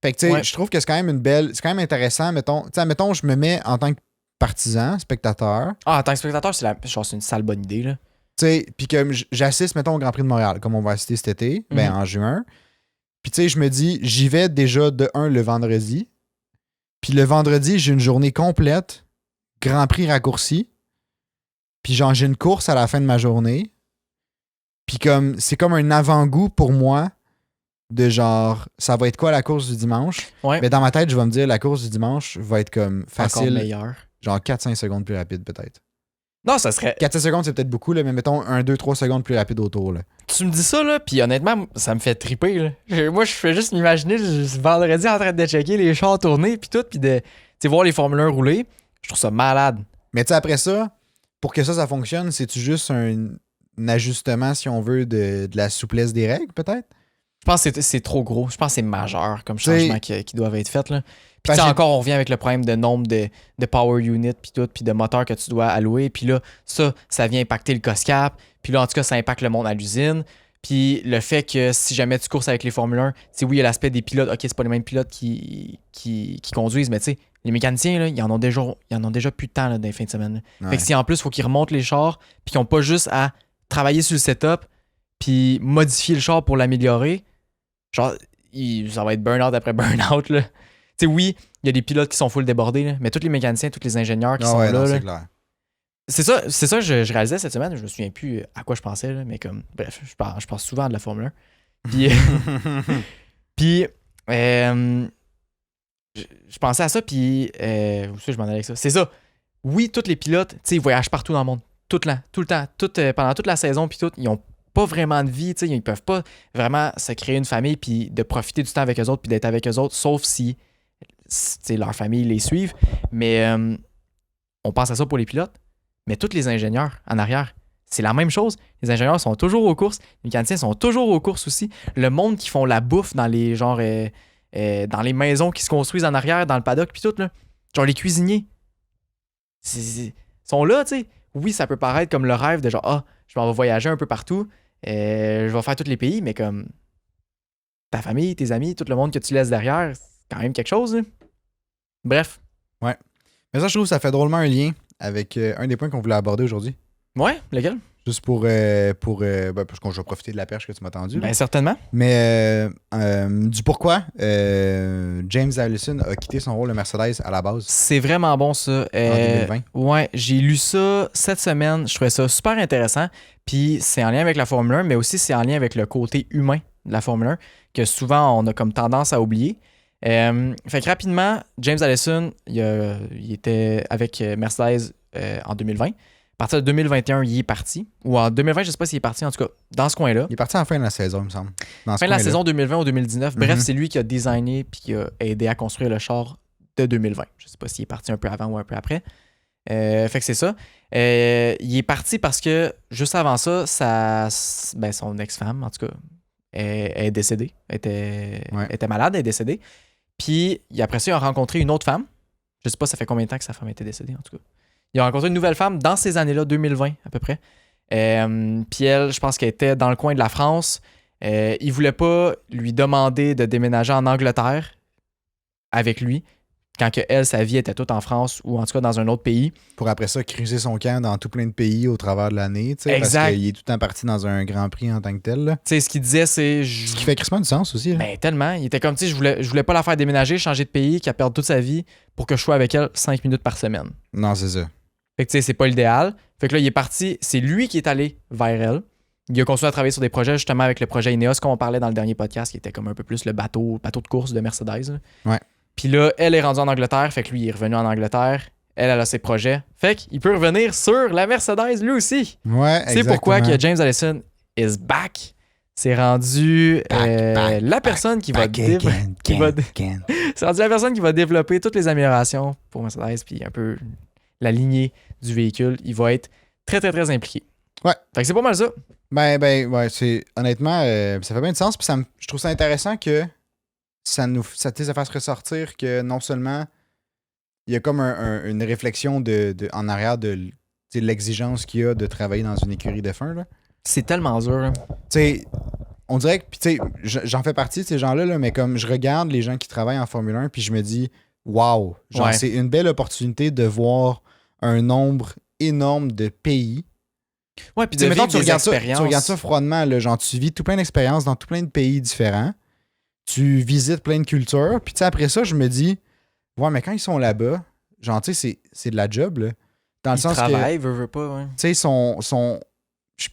Fait que, tu sais, je trouve que c'est quand même c'est quand même intéressant, mettons, je me mets en tant que partisan, spectateur. En tant que spectateur, c'est une sale bonne idée, là. Tu sais, puis comme j'assiste, mettons, au Grand Prix de Montréal, comme on va assister cet été, ben en juin. Puis tu sais, je me dis, j'y vais déjà de le vendredi. Puis le vendredi, j'ai une journée complète, Grand Prix raccourci. Puis genre, j'ai une course à la fin de ma journée. Puis comme, c'est comme un avant-goût pour moi de genre, ça va être quoi la course du dimanche? Ouais. Mais dans ma tête, je vais me dire, la course du dimanche va être comme facile. Encore meilleur. Genre 4-5 secondes plus rapide, peut-être. Non, ça serait... 4-5 secondes, c'est peut-être beaucoup, là, mais mettons 1-2-3 secondes plus rapide autour, là. Tu me dis ça, là, puis honnêtement, ça me fait triper, là. Moi, je fais juste m'imaginer ce vendredi en train de checker les chars tourner, puis tout, puis de voir les Formule 1 rouler. Je trouve ça malade. Mais tu sais, après ça, pour que ça fonctionne, c'est-tu juste un ajustement, si on veut, de la souplesse des règles, peut-être? Je pense que c'est trop gros. Je pense que c'est majeur comme changement qui doivent être fait, là. Puis encore, on revient avec le problème de nombre de power units, puis tout, puis de moteurs que tu dois allouer. Puis là, ça vient impacter le cost cap. Puis là, en tout cas, ça impacte le monde à l'usine. Puis le fait que si jamais tu courses avec les Formule 1, tu sais, oui, il y a l'aspect des pilotes. OK, c'est pas les mêmes pilotes qui conduisent, mais tu sais, les mécaniciens, là, ils en ont déjà plus de temps là, dans les fins de semaine. Ouais. Fait que si en plus, il faut qu'ils remontent les chars, puis qu'ils n'ont pas juste à travailler sur le setup, puis modifier le char pour l'améliorer, genre, ça va être burn-out après burn-out, là. Tu sais, oui, il y a des pilotes qui sont full débordés, là, mais tous les mécaniciens, tous les ingénieurs qui sont là. Non, là c'est clair. C'est ça que je réalisais cette semaine. Je me souviens plus à quoi je pensais, là, mais comme, bref, je pense souvent à de la Formule 1. Puis, je pensais à ça, puis, où est-ce que je m'en allais avec ça? C'est ça. Oui, tous les pilotes, tu sais, ils voyagent partout dans le monde, tout le temps, pendant toute la saison, puis tout, ils ont pas vraiment de vie, tu sais, ils peuvent pas vraiment se créer une famille, puis de profiter du temps avec eux autres, puis d'être avec eux autres, sauf si leur famille les suivent. Mais on pense à ça pour les pilotes, mais tous les ingénieurs en arrière, c'est la même chose. Les ingénieurs sont toujours aux courses, les mécaniciens sont toujours aux courses aussi. Le monde qui font la bouffe dans les dans les maisons qui se construisent en arrière, dans le paddock, puis tout, là, genre les cuisiniers, sont là, tu sais. Oui, ça peut paraître comme le rêve de genre, je m'en vais voyager un peu partout, je vais faire tous les pays, mais comme ta famille, tes amis, tout le monde que tu laisses derrière, c'est quand même quelque chose, là. Bref. Ouais. Mais ça, je trouve que ça fait drôlement un lien avec un des points qu'on voulait aborder aujourd'hui. Ouais, lequel? Juste parce que je vais profiter de la perche que tu m'as tendue. Ben, certainement. Mais du pourquoi James Allison a quitté son rôle de Mercedes à la base. C'est vraiment bon, ça. En 2020. Ouais, j'ai lu ça cette semaine. Je trouvais ça super intéressant. Puis c'est en lien avec la Formule 1, mais aussi c'est en lien avec le côté humain de la Formule 1, que souvent on a comme tendance à oublier. Fait que rapidement, James Allison, il était avec Mercedes en 2020. À partir de 2021, il est parti. Ou en 2020, je ne sais pas s'il est parti, en tout cas, dans ce coin-là. Il est parti en fin de la saison, il me semble. Fin de la saison 2020 ou 2019. Bref, c'est lui qui a designé puis qui a aidé à construire le char de 2020. Je ne sais pas s'il est parti un peu avant ou un peu après. Fait que c'est ça. Il est parti parce que juste avant ça, son ex-femme, en tout cas, est décédée. Était malade, elle est décédée. Puis après ça, il a rencontré une autre femme. Je ne sais pas ça fait combien de temps que sa femme était décédée, en tout cas. Il a rencontré une nouvelle femme dans ces années-là, 2020 à peu près. Puis elle, je pense qu'elle était dans le coin de la France. Il voulait pas lui demander de déménager en Angleterre avec lui. quand que elle, sa vie était toute en France ou en tout cas dans un autre pays. Pour après ça, cruiser son camp dans tout plein de pays au travers de l'année, tu sais, parce Exact. qu'il est tout le temps parti dans un Grand Prix en tant que tel. Là. Tu sais, ce qu'il disait, c'est... Ce qui fait crissement du sens aussi. Là. Ben, tellement. Il était comme, tu sais, je voulais pas la faire déménager, changer de pays, qu'elle perde toute sa vie pour que je sois avec elle 5 minutes par semaine. Non, c'est ça. Fait que, tu sais, c'est pas l'idéal. Fait que là, il est parti, c'est lui qui est allé vers elle. Il a continué à travailler sur des projets, justement, avec le projet Ineos, qu'on parlait dans le dernier podcast, qui était comme un peu plus le bateau de course de Mercedes. Là. Ouais. Puis là, elle est rendue en Angleterre, fait que lui, il est revenu en Angleterre. Elle a ses projets. Fait qu'il peut revenir sur la Mercedes, lui aussi. Ouais, C'est pourquoi que James Allison is back. C'est rendu la personne qui va c'est rendu la personne qui va développer toutes les améliorations pour Mercedes, puis un peu la lignée du véhicule. Il va être très, très, très impliqué. Ouais. Fait que c'est pas mal ça. Ben, ouais, c'est honnêtement, ça fait bien de sens. Puis je trouve ça intéressant que ça fasse ressortir que non seulement il y a comme une réflexion en arrière de l'exigence qu'il y a de travailler dans une écurie de F1. C'est tellement dur. Hein. Tu sais, on dirait que, tu sais, j'en fais partie de ces gens-là, là, mais comme je regarde les gens qui travaillent en Formule 1, puis je me dis, wow, genre, c'est une belle opportunité de voir un nombre énorme de pays. Ouais, puis de vivre des expériences. Tu regardes ça froidement, là, genre, tu vis tout plein d'expériences dans tout plein de pays différents. Tu visites plein de cultures. Puis, tu sais, après ça, je me dis, ouais, mais quand ils sont là-bas, genre, tu sais, c'est de la job, là. Dans le sens travaillent, veut pas, ouais. Tu sais, je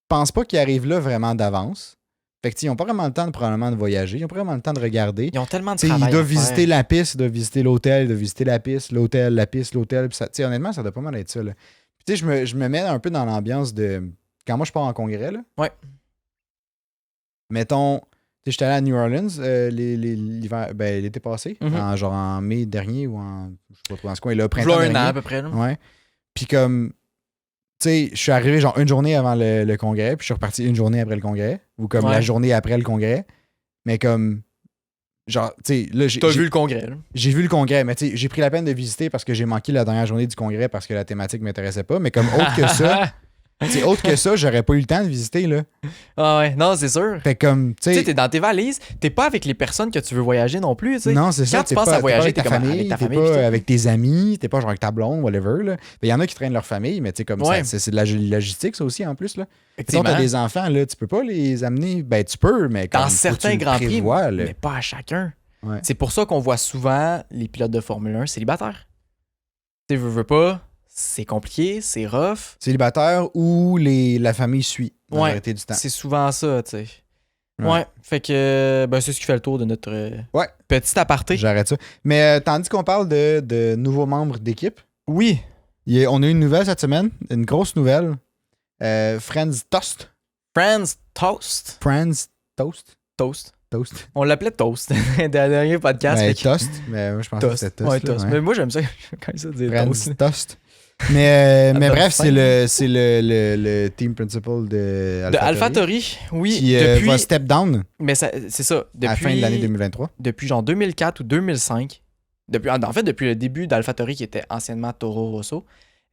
pense pas qu'ils arrivent là vraiment d'avance. Fait que, ils n'ont pas vraiment le temps, probablement, de voyager. Ils n'ont pas vraiment le temps de regarder. Ils ont tellement de travail. travail. Ils doivent visiter la piste, ils doivent visiter l'hôtel, ils doivent visiter la piste, l'hôtel, la piste, l'hôtel. Puis, tu sais, honnêtement, ça doit pas mal être ça, là. Puis, tu sais, je me mets un peu dans l'ambiance de. Quand moi, je pars en congrès, là. Ouais. Mettons. Tu sais, j'étais allé à New Orleans l'été passé, en mai dernier ou en. Je sais pas trop dans ce coin, là, printemps dernier. Un an à peu près, là. Ouais. Puis comme. Tu sais, je suis arrivé genre une journée avant le congrès, puis je suis reparti une journée après le congrès, ou comme la journée après le congrès. Mais comme. Genre, tu sais, là, T'as vu le congrès, là. J'ai vu le congrès, mais tu sais, j'ai pris la peine de visiter parce que j'ai manqué la dernière journée du congrès parce que la thématique m'intéressait pas. Mais comme autre que ça. Autre que ça, j'aurais pas eu le temps de visiter, là. Ah ouais, non, c'est sûr. Fait comme, tu sais, t'es dans tes valises, t'es pas avec les personnes que tu veux voyager non plus, tu sais. Non, c'est ça. Quand tu penses à voyager, t'es comme avec ta famille. T'es pas avec tes amis, t'es pas genre avec ta blonde, whatever, là. Il y en a qui traînent leur famille, mais tu sais, comme ça, c'est de la logistique, ça aussi, en plus, là. Quand t'as des enfants, là, tu peux pas les amener. Ben, tu peux, mais comme dans certains grands prix, là. mais pas à chacun. Ouais. C'est pour ça qu'on voit souvent les pilotes de Formule 1 célibataires. Tu veux pas. C'est compliqué, c'est rough. Célibataire ou la famille suit la majorité du temps. C'est souvent ça, tu sais. Ouais, fait que c'est ce qui fait le tour de notre petit aparté. J'arrête ça. Mais tandis qu'on parle de nouveaux membres d'équipe, oui. On a eu une nouvelle cette semaine, une grosse nouvelle. Franz Tost. Franz Tost. Franz Tost. Toast. Toast. On l'appelait Toast dans le dernier podcast. Ben, Toast, mais moi je pensais que c'était Toast. Ouais, Toast. Mais moi j'aime ça quand ça dit Franz Tost. Mais bref, c'est le team principal de AlphaTauri, oui. Qui va step down. Mais c'est ça. Depuis, à la fin de l'année 2023. Depuis genre 2004 ou 2005. Depuis le début d'AlphaTauri, qui était anciennement Toro Rosso,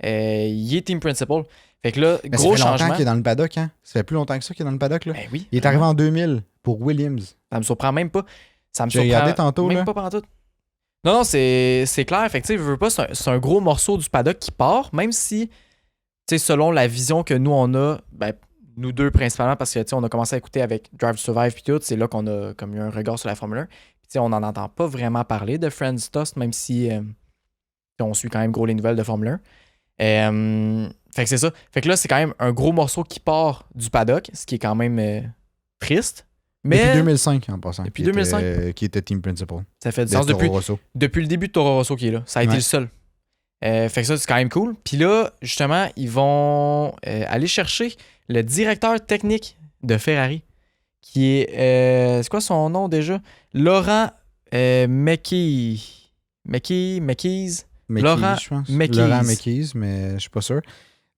il est team principal. Fait que là, mais gros changement. Ça fait longtemps qu'il est dans le paddock, hein? Ça fait plus longtemps que ça qu'il est dans le paddock, là. Ben oui. Il est arrivé en 2000 pour Williams. Ça me surprend même pas. J'ai regardé tantôt, même là. pas pendant tout. Non, c'est clair. Effectivement, c'est un gros morceau du paddock qui part, même si, tu sais, selon la vision que nous, on a, ben, nous deux principalement, parce que, tu sais, on a commencé à écouter avec Drive to Survive puis tout, c'est là qu'on a comme eu un regard sur la Formule 1. Puis, tu sais, on n'en entend pas vraiment parler de Franz Tost, même si on suit quand même gros les nouvelles de Formule 1. Fait que c'est ça. Fait que là, c'est quand même un gros morceau qui part du paddock, ce qui est quand même triste. Mais depuis 2005, en passant. Depuis 2005. Qui était team principal. Ça fait du sens depuis le début de Toro Rosso qui est là. Ça a été le seul. Fait que ça, c'est quand même cool. Puis là, justement, ils vont aller chercher le directeur technique de Ferrari, qui est... c'est quoi son nom déjà? Laurent Mekies. Laurent je pense. Mekies. Laurent Mekies, mais je suis pas sûr.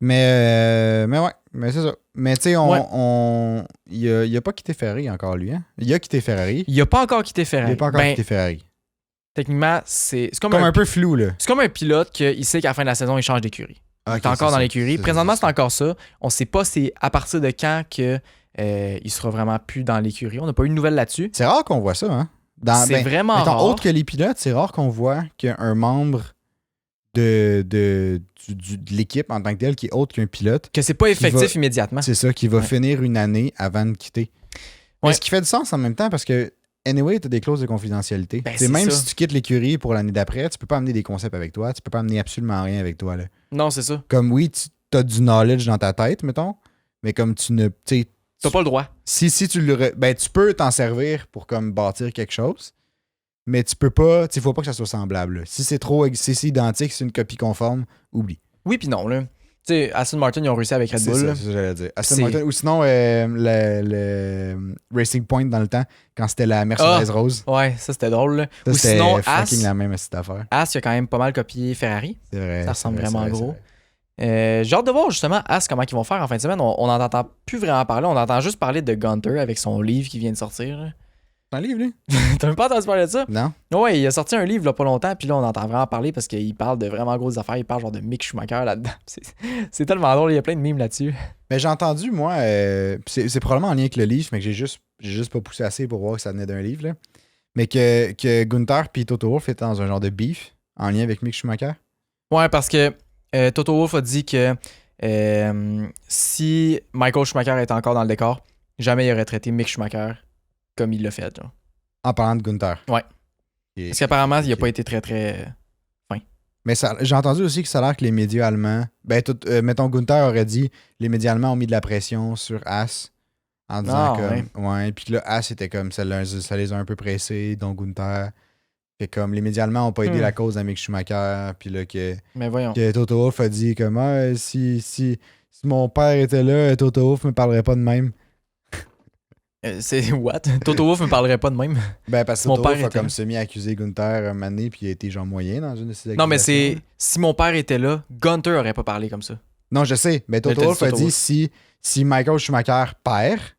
Mais ouais, mais c'est ça. Mais tu sais, il a pas quitté Ferrari encore, lui. Hein? Il a quitté Ferrari. Il a pas encore quitté Ferrari. Il a pas encore quitté Ferrari. Techniquement, c'est comme un peu flou, là. C'est comme un pilote qu'il sait qu'à la fin de la saison, il change d'écurie. Il est encore dans l'écurie. Présentement, c'est encore ça. On sait pas c'est à partir de quand que il sera vraiment plus dans l'écurie. On n'a pas eu de nouvelles là-dessus. C'est rare qu'on voit ça, hein? C'est vraiment rare. Autre que les pilotes, c'est rare qu'on voit qu'un membre de l'équipe en tant que tel qui est autre qu'un pilote. Que c'est pas effectif immédiatement. C'est ça, qui va finir une année avant de quitter. Mais ce qui fait du sens en même temps parce que, anyway, tu as des clauses de confidentialité. Même si tu quittes l'écurie pour l'année d'après, tu peux pas amener des concepts avec toi, tu peux pas amener absolument rien avec toi. Là. Non, c'est ça. Comme oui, tu as du knowledge dans ta tête, mettons, mais comme tu ne. T'as pas le droit. Si tu le. Tu peux t'en servir pour comme bâtir quelque chose. Mais tu peux pas, il faut pas que ça soit semblable. Là. Si c'est trop, si c'est identique, c'est une copie conforme, oublie. Oui, puis non. Là. Tu sais, Aston Martin, ils ont réussi avec Red Bull. C'est ça que j'allais dire. Aston Martin, ou sinon, le Racing Point dans le temps, quand c'était la Mercedes Rose. Ouais, ça c'était drôle. Là. Ça, ou sinon, fucking la même cette affaire. As, il a quand même pas mal copié Ferrari. C'est vrai. Ça ressemble vraiment gros. J'ai hâte de voir justement As comment ils vont faire en fin de semaine. On n'entend plus vraiment parler. On entend juste parler de Gunter avec son livre qui vient de sortir. Là. C'est un livre, lui? T'as même pas entendu parler de ça? Non. Ouais, il a sorti un livre là pas longtemps, puis là, on entend vraiment parler parce qu'il parle de vraiment grosses affaires. Il parle genre de Mick Schumacher là-dedans. C'est tellement drôle, il y a plein de mimes là-dessus. Mais j'ai entendu, moi, c'est probablement en lien avec le livre, mais que j'ai juste pas poussé assez pour voir que ça venait d'un livre, là. Mais que Gunther puis Toto Wolff étaient dans un genre de beef en lien avec Mick Schumacher. Ouais, parce que Toto Wolff a dit que si Michael Schumacher était encore dans le décor, jamais il aurait traité Mick Schumacher comme il l'a fait. Genre. En parlant de Gunther. Ouais. Parce qu'apparemment, il n'a pas été très, très fin. Mais j'ai entendu aussi que ça a l'air que les médias allemands... mettons, Gunther aurait dit les médias allemands ont mis de la pression sur As en disant ouais, puis là, As était comme... Ça les a un peu pressés, donc Gunther... Fait comme les médias allemands n'ont pas aidé la cause d'Amick Schumacher, puis là que Toto Wolff a dit comme si mon père était là, Toto Wolff me parlerait pas de même. C'est what? Toto Wolff me parlerait pas de même. Parce que Toto Wolff a comme semi-accusé Gunther un moment donné, puis il a été genre moyen dans une de ses accusations. Non, mais c'est si mon père était là, Gunter aurait pas parlé comme ça. Non, je sais, mais Toto Wolff a dit si Michael Schumacher père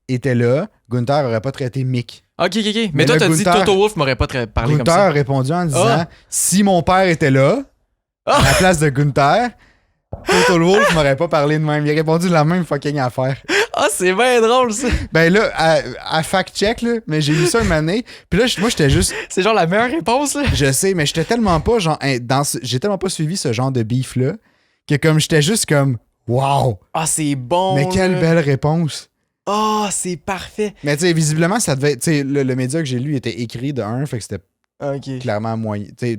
était là, Gunther aurait pas traité Mick. Ok. Mais toi, t'as dit Toto Wolff m'aurait pas parlé comme ça. Gunther a répondu en disant si mon père était là, à la place de Gunther, Toto Wolff m'aurait pas parlé de même. Il a répondu la même fucking affaire. C'est bien drôle, ça. Ben là, à fact-check, là, mais j'ai lu ça une année. Puis là, moi, j'étais juste... C'est genre la meilleure réponse, là. Je sais, mais j'étais tellement pas, genre... J'ai tellement pas suivi ce genre de beef-là que comme j'étais juste comme... Wow! C'est bon, mais quelle belle réponse! C'est parfait! Mais tu sais, visiblement, ça devait... Tu sais, le média que j'ai lu était écrit de 1, fait que c'était clairement moyen. Tu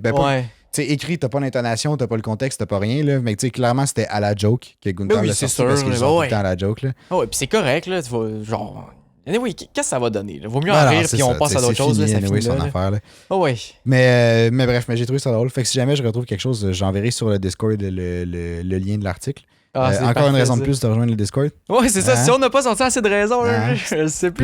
sais, écrit, t'as pas l'intonation, t'as pas le contexte, t'as pas rien, là. Mais tu sais, clairement, c'était à la joke que Gunther l'a sorti parce qu'il sont tout le temps à la joke, là. Ouais, puis c'est correct, là. Tu vas, genre... Anyway, qu'est-ce que ça va donner, là? Vaut mieux en rire, puis on passe à d'autres choses, là. Ça finit son affaire, là. Ouais. Mais bref, j'ai trouvé ça drôle. Fait que si jamais je retrouve quelque chose, j'enverrai sur le Discord le lien de l'article. Encore parfait, une raison de plus de rejoindre le Discord. Ouais, c'est ça. Si on n'a pas sorti assez de raisons, là, je sais plus.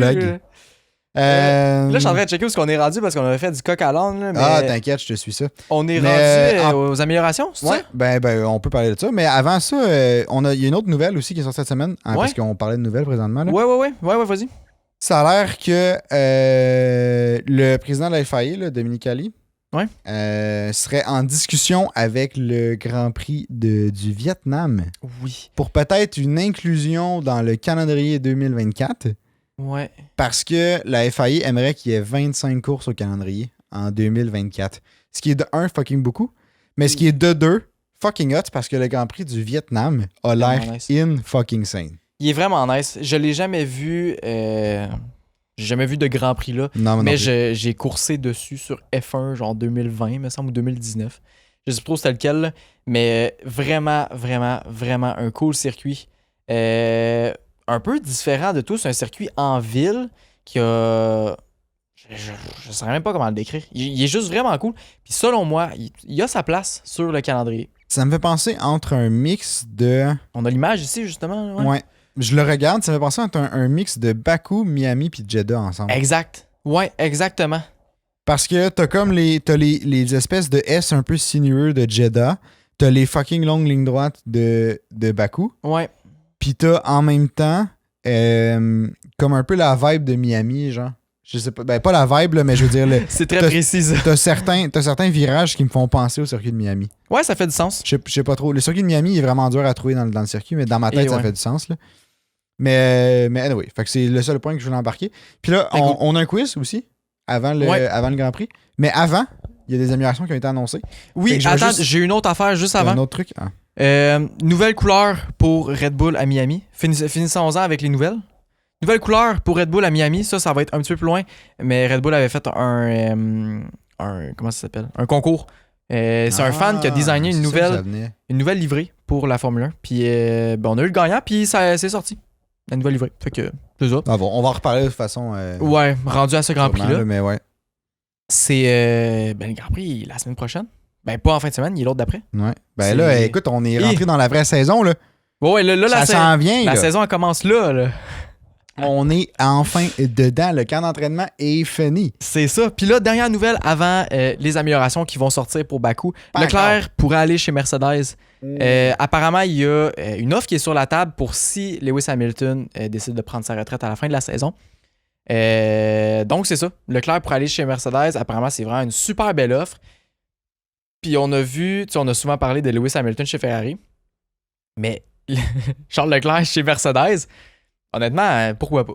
Là, je suis en train de checker où est-ce qu'on est rendu parce qu'on avait fait du coq à l'âne. Mais... t'inquiète, je te suis ça. On est rendu aux améliorations, c'est ça? Ben, on peut parler de ça. Mais avant ça, il y a une autre nouvelle aussi qui est sortie cette semaine. Parce qu'on parlait de nouvelles présentement. Là. Ouais, vas-y. Ça a l'air que le président de la FIA, là, Dominique Ali, serait en discussion avec le Grand Prix du Vietnam. Oui. Pour peut-être une inclusion dans le calendrier 2024. Ouais. Parce que la FIA aimerait qu'il y ait 25 courses au calendrier en 2024. Ce qui est de 1, fucking beaucoup. Mais ce qui est de 2, fucking hot, parce que le Grand Prix du Vietnam a l'air in fucking sane. Il est vraiment nice. Je l'ai jamais vu. J'ai jamais vu de Grand Prix là. Non, mais j'ai coursé dessus sur F1 genre 2020, me semble, ou 2019. Je sais pas trop c'était lequel, là, mais vraiment, vraiment, vraiment un cool circuit. Un peu différent de tout. C'est un circuit en ville qui a... Je ne saurais même pas comment le décrire. Il est juste vraiment cool. Puis selon moi, il a sa place sur le calendrier. Ça me fait penser entre un mix de... On a l'image ici, justement. Ouais. Je le regarde, ça me fait penser entre un mix de Baku, Miami puis Jeddah ensemble. Exact. Ouais, exactement. Parce que t'as les espèces de S un peu sinueux de Jeddah. T'as les fucking longues lignes droites de Baku. Ouais. Pis t'as en même temps comme un peu la vibe de Miami, genre. Je sais pas, pas la vibe, là, mais je veux dire... c'est très précis. T'as certains virages qui me font penser au circuit de Miami. Ouais, ça fait du sens. Je sais pas trop. Le circuit de Miami est vraiment dur à trouver dans le circuit, mais dans ma tête, ça fait du sens, là. Mais anyway, fait que c'est le seul point que je voulais embarquer. Puis là, on a un quiz aussi avant le Grand Prix. Mais avant, il y a des améliorations qui ont été annoncées. Oui, attends, j'ai une autre affaire juste avant. Un autre truc. Ah. Nouvelle couleur pour Red Bull à Miami. Finissons-en avec les nouvelles. Nouvelle couleur pour Red Bull à Miami. Ça va être un petit peu plus loin. Mais Red Bull avait fait comment ça s'appelle? Un concours. C'est un fan qui a designé une nouvelle livrée pour la Formule 1. Puis on a eu le gagnant, puis c'est sorti. La nouvelle livrée. Fait que c'est ça. Ah bon, on va en reparler de toute façon. Ouais, rendu à ce Grand Prix-là. Mais ouais. C'est le Grand Prix la semaine prochaine. Ben, pas en fin de semaine, il y a l'autre d'après. Ouais. Ben là, écoute, on est rentré dans la vraie saison, là. Ouais, là ça s'en vient, la saison, elle commence là. On est enfin dedans. Le camp d'entraînement est fini. C'est ça. Puis là, dernière nouvelle avant les améliorations qui vont sortir pour Bakou. Leclerc pourrait aller chez Mercedes. Apparemment, il y a une offre qui est sur la table pour si Lewis Hamilton décide de prendre sa retraite à la fin de la saison. Donc, c'est ça. Leclerc pourrait aller chez Mercedes. Apparemment, c'est vraiment une super belle offre. Puis on a vu, on a souvent parlé de Lewis Hamilton chez Ferrari. Mais Charles Leclerc chez Mercedes... Honnêtement, pourquoi pas?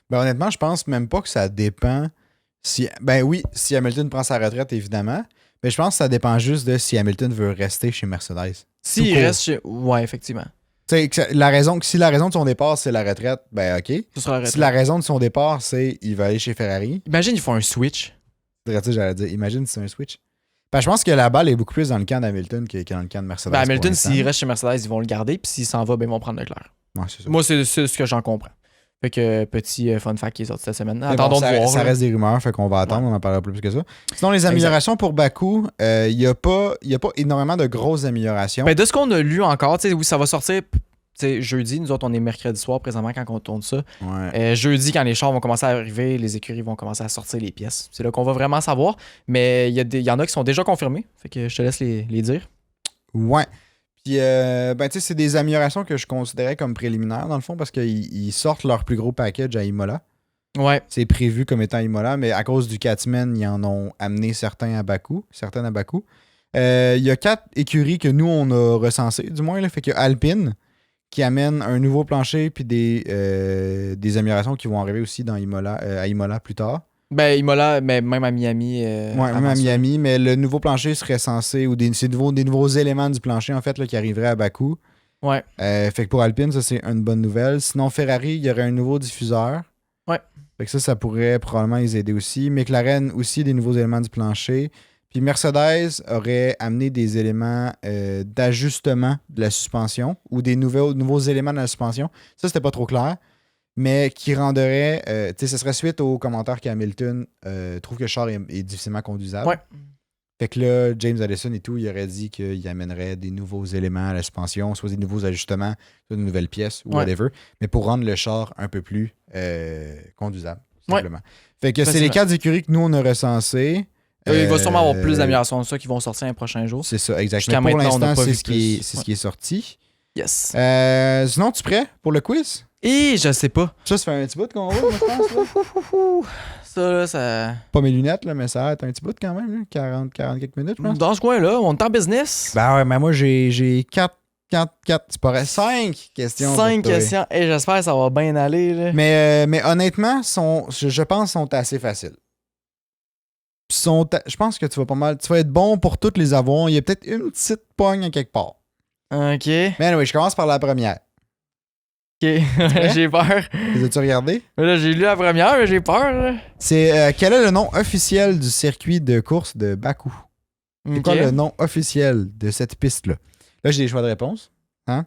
Ben honnêtement, je pense même pas que ça dépend si... Ben oui, si Hamilton prend sa retraite, évidemment. Mais je pense que ça dépend juste de si Hamilton veut rester chez Mercedes. S'il reste chez... Ouais, effectivement. Tu sais, si la raison de son départ, c'est la retraite, ben OK. Ce sera la retraite. Si la raison de son départ, c'est il va aller chez Ferrari. Imagine, ils font un switch. J'allais dire, imagine si c'est un switch. Ben, je pense que la balle est beaucoup plus dans le camp d'Hamilton que dans le camp de Mercedes. Ben, Hamilton, s'il reste chez Mercedes, ils vont le garder. Puis s'il s'en va, ben, ils vont prendre Leclerc. Ouais, c'est ça. Moi, c'est ce que j'en comprends. Fait que petit fun fact qui est sorti cette semaine. Attendons de voir. Ça reste des rumeurs, fait qu'on va attendre, on en parlera plus que ça. Sinon, les améliorations pour Bakou, il n'y a pas énormément de grosses améliorations. Ben, de ce qu'on a lu encore, oui, ça va sortir jeudi. Nous autres, on est mercredi soir présentement quand on tourne ça. Ouais. Jeudi, quand les chars vont commencer à arriver, les écuries vont commencer à sortir les pièces. C'est là qu'on va vraiment savoir. Mais il y en a qui sont déjà confirmés. Fait que je te laisse les dire. Ouais. Puis, ben, tu sais, c'est des améliorations que je considérais comme préliminaires, dans le fond, parce qu'ils sortent leur plus gros package à Imola. Ouais. C'est prévu comme étant Imola, mais à cause du 4 semaines, ils en ont amené certaines à Bakou. Il y a 4 écuries que nous, on a recensées, du moins. Là, fait que Alpine, qui amène un nouveau plancher, puis des améliorations qui vont arriver aussi à Imola plus tard. Ben, Imola, mais même à Miami. Même à Miami, mais le nouveau plancher serait censé, ou des nouveaux éléments du plancher, en fait, là, qui arriveraient à Bakou. Ouais. Fait que pour Alpine, ça, c'est une bonne nouvelle. Sinon, Ferrari, il y aurait un nouveau diffuseur. Ouais. Fait que ça pourrait probablement les aider aussi. McLaren, aussi, des nouveaux éléments du plancher. Puis Mercedes aurait amené des éléments d'ajustement de la suspension, ou des nouveaux éléments de la suspension. Ça, c'était pas trop clair. Mais qui rendrait... tu sais, ce serait suite aux commentaires qu'Hamilton trouve que le char est difficilement conduisable. Ouais. Fait que là, James Allison et tout, il aurait dit qu'il amènerait des nouveaux éléments à la suspension, soit des nouveaux ajustements, soit de nouvelles pièces, ou whatever, mais pour rendre le char un peu plus conduisable, simplement. Fait que c'est les 4 écuries que nous, on a recensées. Il va sûrement avoir plus d'améliorations de ça qui vont sortir les prochains jours. C'est ça, exactement. Pour l'instant, c'est ce qui est sorti. Yes. Sinon, tu es prêt pour le quiz? Et je sais pas. Ça fait un petit bout qu'on va, moi, je pense. Là. Ça, là, ça... Pas mes lunettes, là, mais ça a été un petit bout quand même. Là. 40 quelques minutes, je pense. Dans ce coin-là, on est en business. Ben ouais, mais moi, j'ai 4, c'est pas vrai, 5 questions. 5 questions. Et j'espère que ça va bien aller. Là. Mais honnêtement, je pense sont assez faciles. Je pense que tu vas être bon pour toutes les avoir. Il y a peut-être une petite pogne à quelque part. OK. Mais anyway, je commence par la première. OK. J'ai peur. Les as-tu regardé? Là, j'ai lu la première, mais j'ai peur. Là. C'est quel est le nom officiel du circuit de course de Bakou? C'est quoi le nom officiel de cette piste-là? Là, j'ai des choix de réponse. Hein?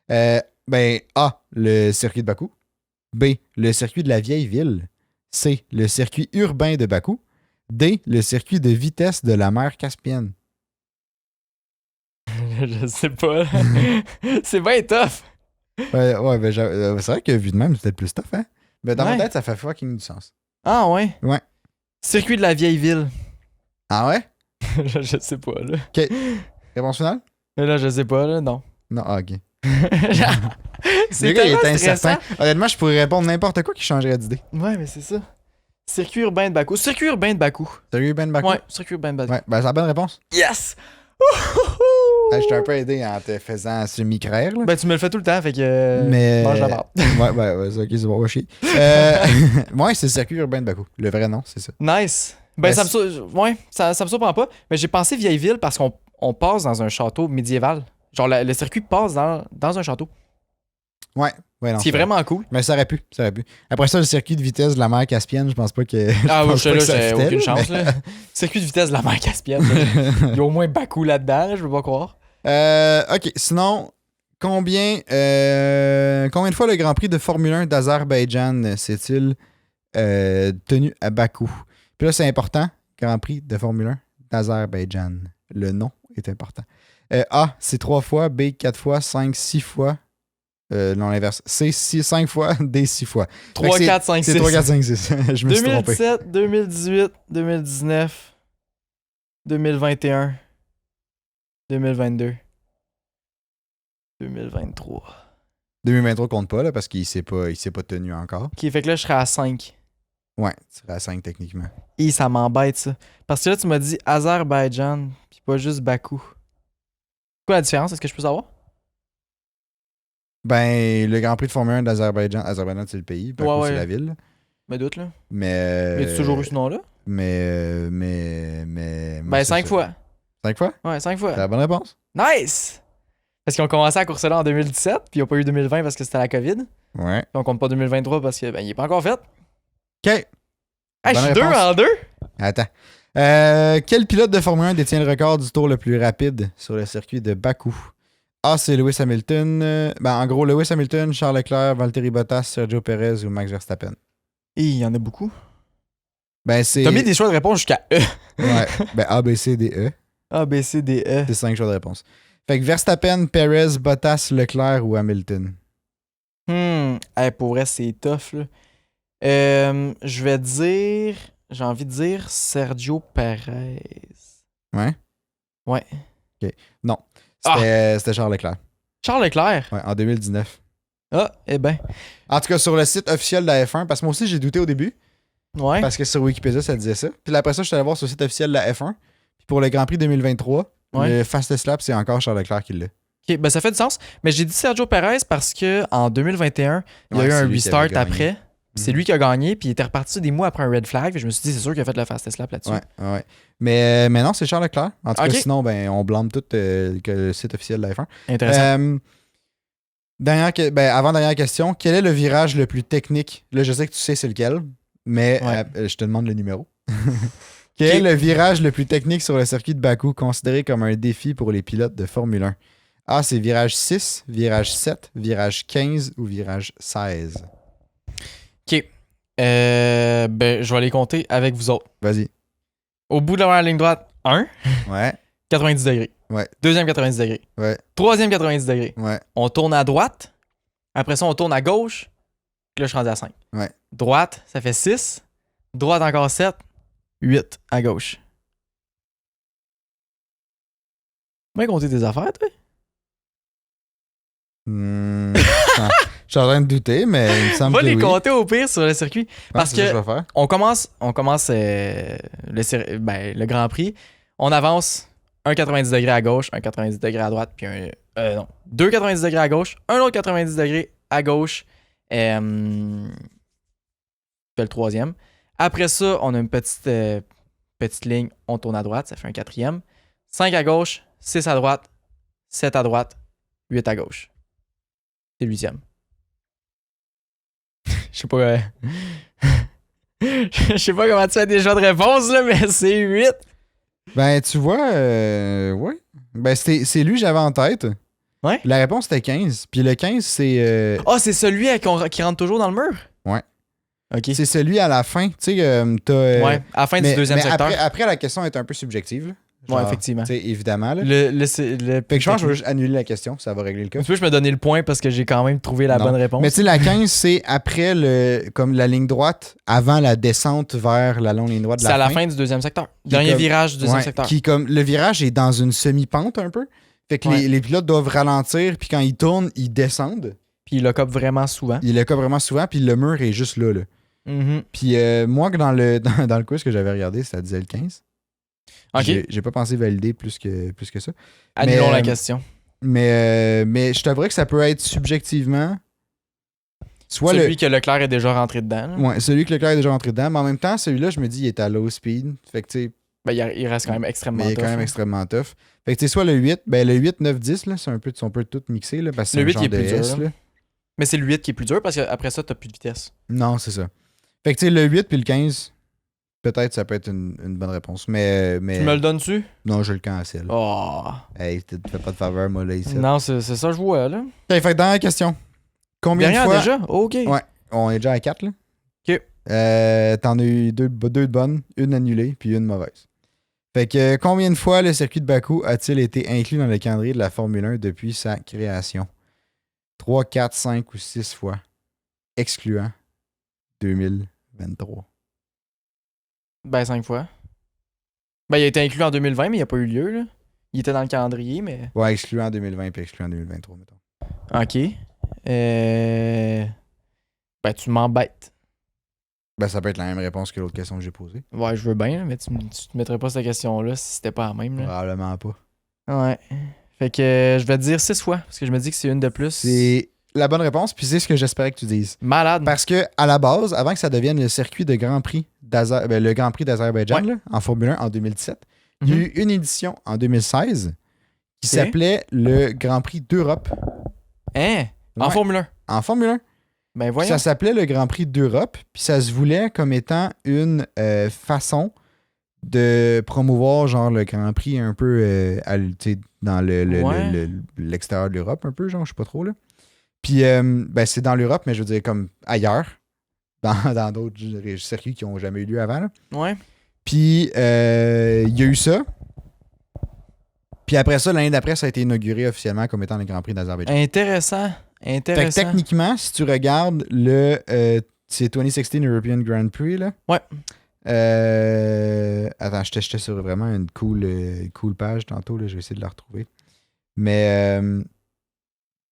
Ben, A, le circuit de Bakou. B, le circuit de la vieille ville. C, le circuit urbain de Bakou. D, le circuit de vitesse de la mer Caspienne. Je sais pas. C'est bien tough. Ouais, ben, c'est vrai que vu de même, c'est peut-être plus tough, hein? Mais dans ma tête, ça fait fucking du sens. Ah ouais? Ouais. Circuit de la vieille ville. Ah ouais? Je sais pas, là. OK. Réponse finale? Mais là, je sais pas, là, non. Non, OK. C'est le gars, il est stressant. incertain. Honnêtement, je pourrais répondre n'importe quoi qui changerait d'idée. Ouais, mais c'est ça. Circuit urbain de Bakou. Circuit urbain de Bakou. Circuit urbain de Bakou? Ouais, circuit urbain de Bakou. Ouais, ben c'est la bonne réponse. Yes! Je t'ai un peu aidé en te faisant semi-craire. Là. Ben, tu me le fais tout le temps, fait que. Mais... mange la barre. ouais, c'est ok, c'est bon, va chier. Ouais, c'est le circuit urbain de Bakou. Le vrai nom, c'est ça. Nice. Ben, ça me surprend pas. Mais j'ai pensé vieille ville parce qu'on passe dans un château médiéval. Genre, le circuit passe dans un château. Ouais, non. Ce qui est vraiment cool. Mais ça aurait pu. Après ça, le circuit de vitesse de la mer Caspienne, je pense pas que. Ah, ouais, j'ai aucune mais... chance, là. Circuit de vitesse de la mer Caspienne. Il y a au moins Bakou là-dedans, je veux pas croire. Ok, sinon, combien de fois le Grand Prix de Formule 1 d'Azerbaïdjan s'est-il tenu à Bakou? Puis là, c'est important, Grand Prix de Formule 1 d'Azerbaïdjan. Le nom est important. A, c'est 3 fois, B, 4 fois, 5, 6 fois. Non, l'inverse. C, 5 fois, D, 6 fois. 3, 4, 5, 6. C'est 3, 4, 5, 6. Je me suis trompé. 2017, 2018, 2019, 2021, 2022, 2023. 2023 compte pas, là, parce qu'il s'est pas tenu encore. Ok, fait que là, je serais à 5. Ouais, tu serais à 5 techniquement. Et ça m'embête, ça. Parce que là, tu m'as dit Azerbaïdjan, puis pas juste Bakou. C'est quoi la différence? Est-ce que je peux savoir? Ben, le Grand Prix de Formule 1 d'Azerbaïdjan. Azerbaïdjan, c'est le pays. Bakou, c'est la ville. Mais doute, là. Mais. Mais tu as toujours eu ce nom-là? Mais. Ben, 5 fois. 5 fois? Ouais, 5 fois. C'est la bonne réponse. Nice! Parce qu'ils ont commencé à courser là en 2017, puis ils n'ont pas eu 2020 parce que c'était la COVID. Ouais. Puis on compte pas 2023 parce que il est pas encore fait. OK. Hey, je suis 2 en 2? Attends. Quel pilote de Formule 1 détient le record du tour le plus rapide sur le circuit de Bakou? A, c'est Lewis Hamilton. En gros, Lewis Hamilton, Charles Leclerc, Valtteri Bottas, Sergio Perez ou Max Verstappen. Et il y en a beaucoup. Ben, c'est... T'as mis des choix de réponse jusqu'à E. Ouais. Ben, A, B, C, D, E. A, B, C, D, E. C'est 5 choix de réponse. Fait que Verstappen, Perez, Bottas, Leclerc ou Hamilton. Hey, pour vrai, c'est tough, là. Je vais dire... J'ai envie de dire Sergio Perez. Ouais? Ouais. OK. Non. C'était Charles Leclerc. Charles Leclerc? Ouais, en 2019. Ah, eh ben. En tout cas, sur le site officiel de la F1, parce que moi aussi, j'ai douté au début. Ouais. Parce que sur Wikipédia, ça disait ça. Puis après ça, je suis allé voir sur le site officiel de la F1. Puis pour le Grand Prix 2023, le Fastest Lap, c'est encore Charles Leclerc qui l'a. OK, ben ça fait du sens. Mais j'ai dit Sergio Perez parce que en 2021, il y a eu un restart après. C'est lui qui a gagné, puis il était reparti des mois après un red flag. Je me suis dit, c'est sûr qu'il a fait le fastest lap là-dessus. Ouais. Mais non, c'est Charles Leclerc. En tout cas, sinon, ben, on blâme tout que le site officiel de la F1. Intéressant. Avant-dernière question, quel est le virage le plus technique? Là, je sais que tu sais c'est lequel, mais je te demande le numéro. Quel est le virage le plus technique sur le circuit de Bakou, considéré comme un défi pour les pilotes de Formule 1? A, c'est virage 6, virage 7, virage 15 ou virage 16? OK. Ben, je vais les compter avec vous autres. Vas-y. Au bout de la ligne droite, 1. Ouais. 90 degrés. Ouais. Deuxième 90 degrés. Ouais. Troisième 90 degrés. Ouais. On tourne à droite. Après ça, on tourne à gauche. Puis là, je suis rendu à 5. Ouais. Droite, ça fait 6. Droite encore 7. 8 à gauche. Comment compter tes affaires, toi? Je suis en train de douter, mais il me semble va que les oui. compter au pire sur le circuit. Parce que on commence le Grand Prix. On avance un 90 degrés à gauche, un 90 degrés à droite, puis deux 90 degrés à gauche, un autre 90 degrés à gauche. Fait le troisième. Après ça, on a une petite ligne, on tourne à droite, ça fait un quatrième. 5 à gauche, 6 à droite, 7 à droite, 8 à gauche. C'est le 8e. Je sais pas. Je sais pas comment tu fais des jeux de réponse, là, mais c'est 8. Ben, tu vois, ouais. Ben, c'est lui que j'avais en tête. Ouais. La réponse était 15. Puis le 15, c'est. C'est celui qui rentre toujours dans le mur? Ouais. OK. C'est celui à la fin. Tu sais, t'as. Ouais, à la fin du deuxième secteur. Après, la question est un peu subjective. Là. Genre, ouais, effectivement. Tu sais, évidemment. Là. Fait que je pense que je vais juste annuler la question. Ça va régler le cas. Tu peux me donner le point parce que j'ai quand même trouvé la bonne réponse. Mais tu sais, la 15, c'est après comme la ligne droite, avant la descente vers la longue ligne droite de la fin. C'est à la fin du deuxième secteur. Dernier virage du deuxième secteur. Le virage est dans une semi-pente un peu. Fait que les pilotes doivent ralentir, puis quand ils tournent, ils descendent. Puis ils le copent vraiment souvent. Ils le copent vraiment souvent, puis le mur est juste là. Mm-hmm. Puis moi, dans le quiz que j'avais regardé, ça disait le 15. OK. J'ai pas pensé valider plus que ça. Annulons Mais, la question. Mais je t'avouerais que ça peut être subjectivement. Soit Celui que Leclerc est déjà rentré dedans. Là. Ouais, celui que Leclerc est déjà rentré dedans. Mais en même temps, celui-là, je me dis, il est à low speed. Fait que, tu sais. Ben, il reste quand même extrêmement Mais il est tough. quand même extrêmement tough. Fait que, tu sais, soit le 8, ben le 8, 9, 10, là, sont un peu tout mixés, là, parce que Le c'est 8 un il est genre de plus S, dur. là. Mais c'est le 8 qui est plus dur parce qu'après ça, t'as plus de vitesse. Non, c'est ça. Fait que, tu sais, le 8 puis le 15, peut-être ça peut être une bonne réponse. Mais Tu me le donnes-tu? non, je le cancelle. Oh. Hey, tu te fais pas de faveur, moi, là, ici. Non, c'est ça que je vois, là. OK, fait que dernière question. Combien Derrière de fois... déjà? OK. Ouais. On est déjà à 4, là. OK. T'en as eu deux de bonnes, une annulée, puis une mauvaise. Fait que combien de fois le circuit de Bakou a-t-il été inclus dans le calendrier de la Formule 1 depuis sa création? 3, 4, 5 ou 6 fois, excluant 2023. Ben, 5 fois. Ben, il a été inclus en 2020, mais il n'a pas eu lieu, là. Il était dans le calendrier, mais... Ouais, excluant 2020 puis excluant 2023, mettons. OK. Ben, tu m'embêtes. Ben, ça peut être la même réponse que l'autre question que j'ai posée. Ouais, je veux bien, là, mais tu te mettrais pas cette question-là si c'était pas la même, là. Probablement pas. Ouais. Fait que je vais te dire 6 fois, parce que je me dis que c'est une de plus. C'est la bonne réponse, puis c'est ce que j'espérais que tu dises. Malade. Parce que à la base, avant que ça devienne le circuit de Grand Prix le Grand Prix d'Azerbaïdjan Ouais. là, en Formule 1 en 2017, il y a eu une édition en 2016 qui Ok. s'appelait le Grand Prix d'Europe Hein? En Ouais. Formule 1. en Formule 1. Ben, Puis voyons. ça s'appelait le Grand Prix d'Europe, puis ça se voulait comme étant une façon de promouvoir genre le Grand Prix un peu tu sais, dans Ouais. l'extérieur de l'Europe un peu, genre, je sais pas trop là. Puis ben, c'est dans l'Europe, mais je veux dire comme ailleurs, dans d'autres circuits qui n'ont jamais eu lieu avant. Là. Ouais. Puis il y a eu ça. Puis après ça, l'année d'après, ça a été inauguré officiellement comme étant le Grand Prix d'Azerbaïdjan. Intéressant. Fait que Intéressant. techniquement, si tu regardes c'est 2016 European Grand Prix, là. Ouais. Attends, j'étais sur vraiment une cool page tantôt, là, je vais essayer de la retrouver. Mais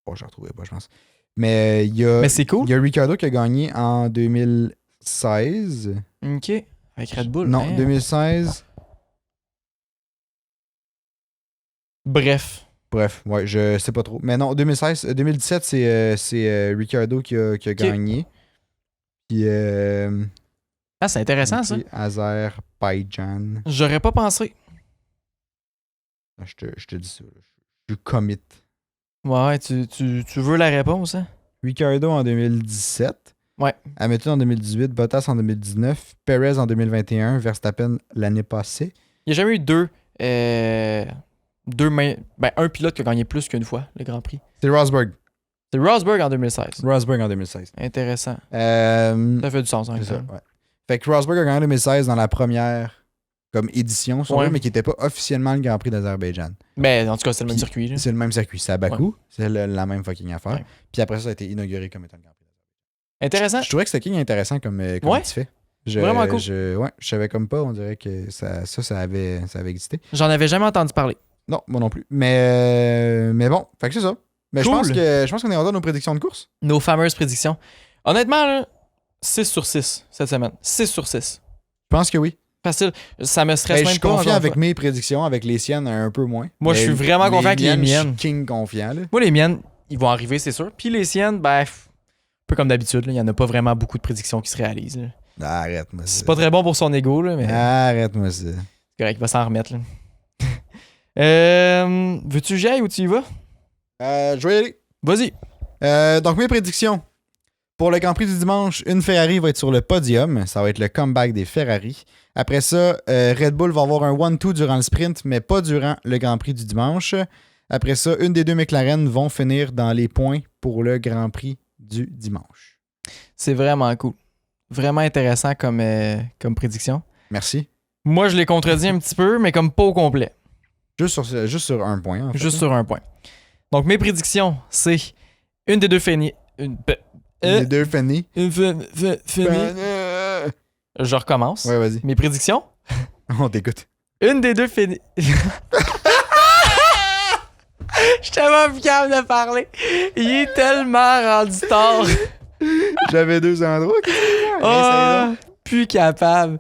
bon, je la retrouverai pas, je pense. Mais il y a Mais c'est cool. il y a Ricciardo qui a gagné en 2016. OK. Avec Red Bull. Non, hein. 2016. Bref. Bref, ouais, je sais pas trop. Mais non, 2017, c'est Ricciardo qui a gagné. Puis Ah, c'est intéressant, ça. Azerbaïdjan. J'aurais pas pensé. Ah, je te dis ça. Je commit. Ouais, tu veux la réponse, hein? Ricciardo en 2017. Ouais. Hamilton en 2018. Bottas en 2019. Perez en 2021. Verstappen l'année passée. Il n'y a jamais eu un pilote qui a gagné plus qu'une fois le Grand Prix. C'est Rosberg. C'est Rosberg en 2016. Rosberg en 2016. Intéressant. Euh, Ça fait du sens, hein, c'est ça, ça. ouais. Fait que Rosberg a gagné en 2016 dans la première comme édition, si on Ouais. veut, mais qui n'était pas officiellement le Grand Prix d'Azerbaïdjan. Mais en tout cas, c'est le même Puis, circuit. Là. C'est le même circuit. C'est à Bakou. C'est la même fucking affaire. Ouais. Puis après ça a été inauguré comme étant le Grand Prix d'Azerbaïdjan. Intéressant. Je trouvais que c'était king intéressant comme Ouais. tu fais. Vraiment cool. Je savais comme pas, on dirait que ça avait existé. J'en avais jamais entendu parler. Non, moi non plus. Mais bon, fait que c'est ça. Mais Cool. je pense qu'on est rendu à nos prédictions de course. Nos fameuses prédictions. Honnêtement, là, 6 sur 6 cette semaine. 6 sur 6. Je pense que oui. Facile. Ça me stresse Ben, je même suis pas. confiant encore une avec fois. mes prédictions, avec les siennes un peu moins. Moi, je suis vraiment confiant avec les Je miennes. suis king confiant. Là. Moi, les miennes, ils vont arriver, c'est sûr. Puis les siennes, ben, un peu comme d'habitude, là, il n'y en a pas vraiment beaucoup de prédictions qui se réalisent. Là. Arrête-moi ça. C'est pas très bon pour son ego, là, mais Arrête-moi ça. c'est correct, il va s'en remettre. Là. Veux-tu que j'aille ou tu y vas? Je vais y aller. Vas-y. Donc, mes prédictions. Pour le Grand Prix du dimanche, une Ferrari va être sur le podium. Ça va être le comeback des Ferrari. Après ça, Red Bull va avoir un 1-2 durant le sprint, mais pas durant le Grand Prix du dimanche. Après ça, une des deux McLaren vont finir dans les points pour le Grand Prix du dimanche. C'est vraiment cool. Vraiment intéressant comme prédiction. Merci. Moi, je l'ai contredit un petit peu, mais comme pas au complet. Juste sur un point, en fait. Juste sur un point. Donc, mes prédictions, c'est une des deux finie. Les deux finis. Finie. Je recommence. Ouais, vas-y. Mes prédictions, On t'écoute. une des deux finie. Je suis tellement plus capable de parler. Il est tellement rendu tard. J'avais deux endroits. Oh, plus capable.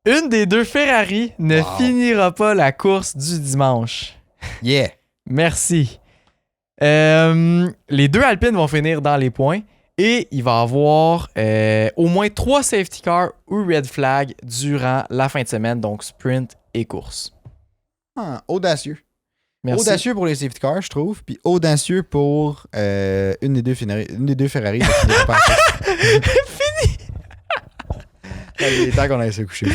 Une des deux Ferrari ne finira pas la course du dimanche. Yeah. Merci. Les deux Alpines vont finir dans les points et il va y avoir au moins 3 safety cars ou red flag durant la fin de semaine, donc sprint et course. Audacieux. Merci. Audacieux pour les safety cars, je trouve, puis audacieux pour une des deux Ferrari. Qui finira pas à la course. Fini! Il est temps qu'on aille se coucher.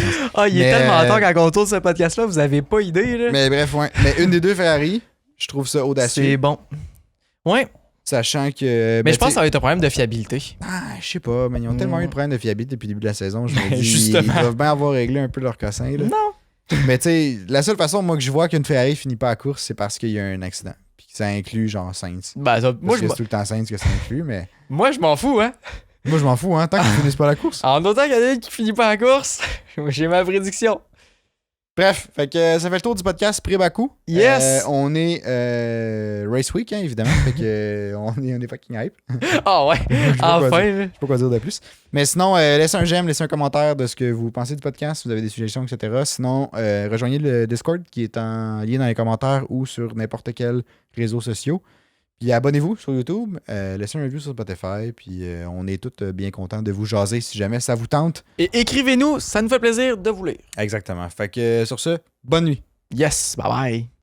Il est tellement temps qu'à qu'on tourne ce podcast-là, vous avez pas idée. Là. Mais bref, ouais. Mais une des deux Ferrari, je trouve ça audacieux. C'est bon. Ouais. Sachant que. Mais je pense que ça va être un problème de fiabilité. Je sais pas, mais ils ont tellement eu de problèmes de fiabilité depuis le début de la saison. Je me dis, Justement. ils doivent bien avoir réglé un peu leur cassin. Là. Non. Mais tu sais, la seule façon, moi, que je vois qu'une Ferrari finit pas à course, c'est parce qu'il y a un accident. Puis que ça inclut, genre, Sainz. Ben, ça, Moi, c'est tout le temps Sainz que ça inclut, mais. Moi, je m'en fous, hein. Moi, je m'en fous, hein, tant qu'ils finissent pas la course. En autant qu'il y en a une qui finit pas la course, j'ai ma prédiction. Bref, fait que ça fait le tour du podcast Pré-Bakou. Yes! On est Race Week, hein, évidemment. Fait que on est fucking hype. Ah ouais, enfin. Je sais pas quoi dire de plus. Mais sinon, laissez un j'aime, laissez un commentaire de ce que vous pensez du podcast, si vous avez des suggestions, etc. Sinon, rejoignez le Discord qui est en lien dans les commentaires ou sur n'importe quel réseau social. Puis abonnez-vous sur YouTube, laissez un review sur Spotify, puis on est tous bien contents de vous jaser si jamais ça vous tente. Et écrivez-nous, ça nous fait plaisir de vous lire. Exactement. Fait que sur ce, bonne nuit. Yes, bye bye.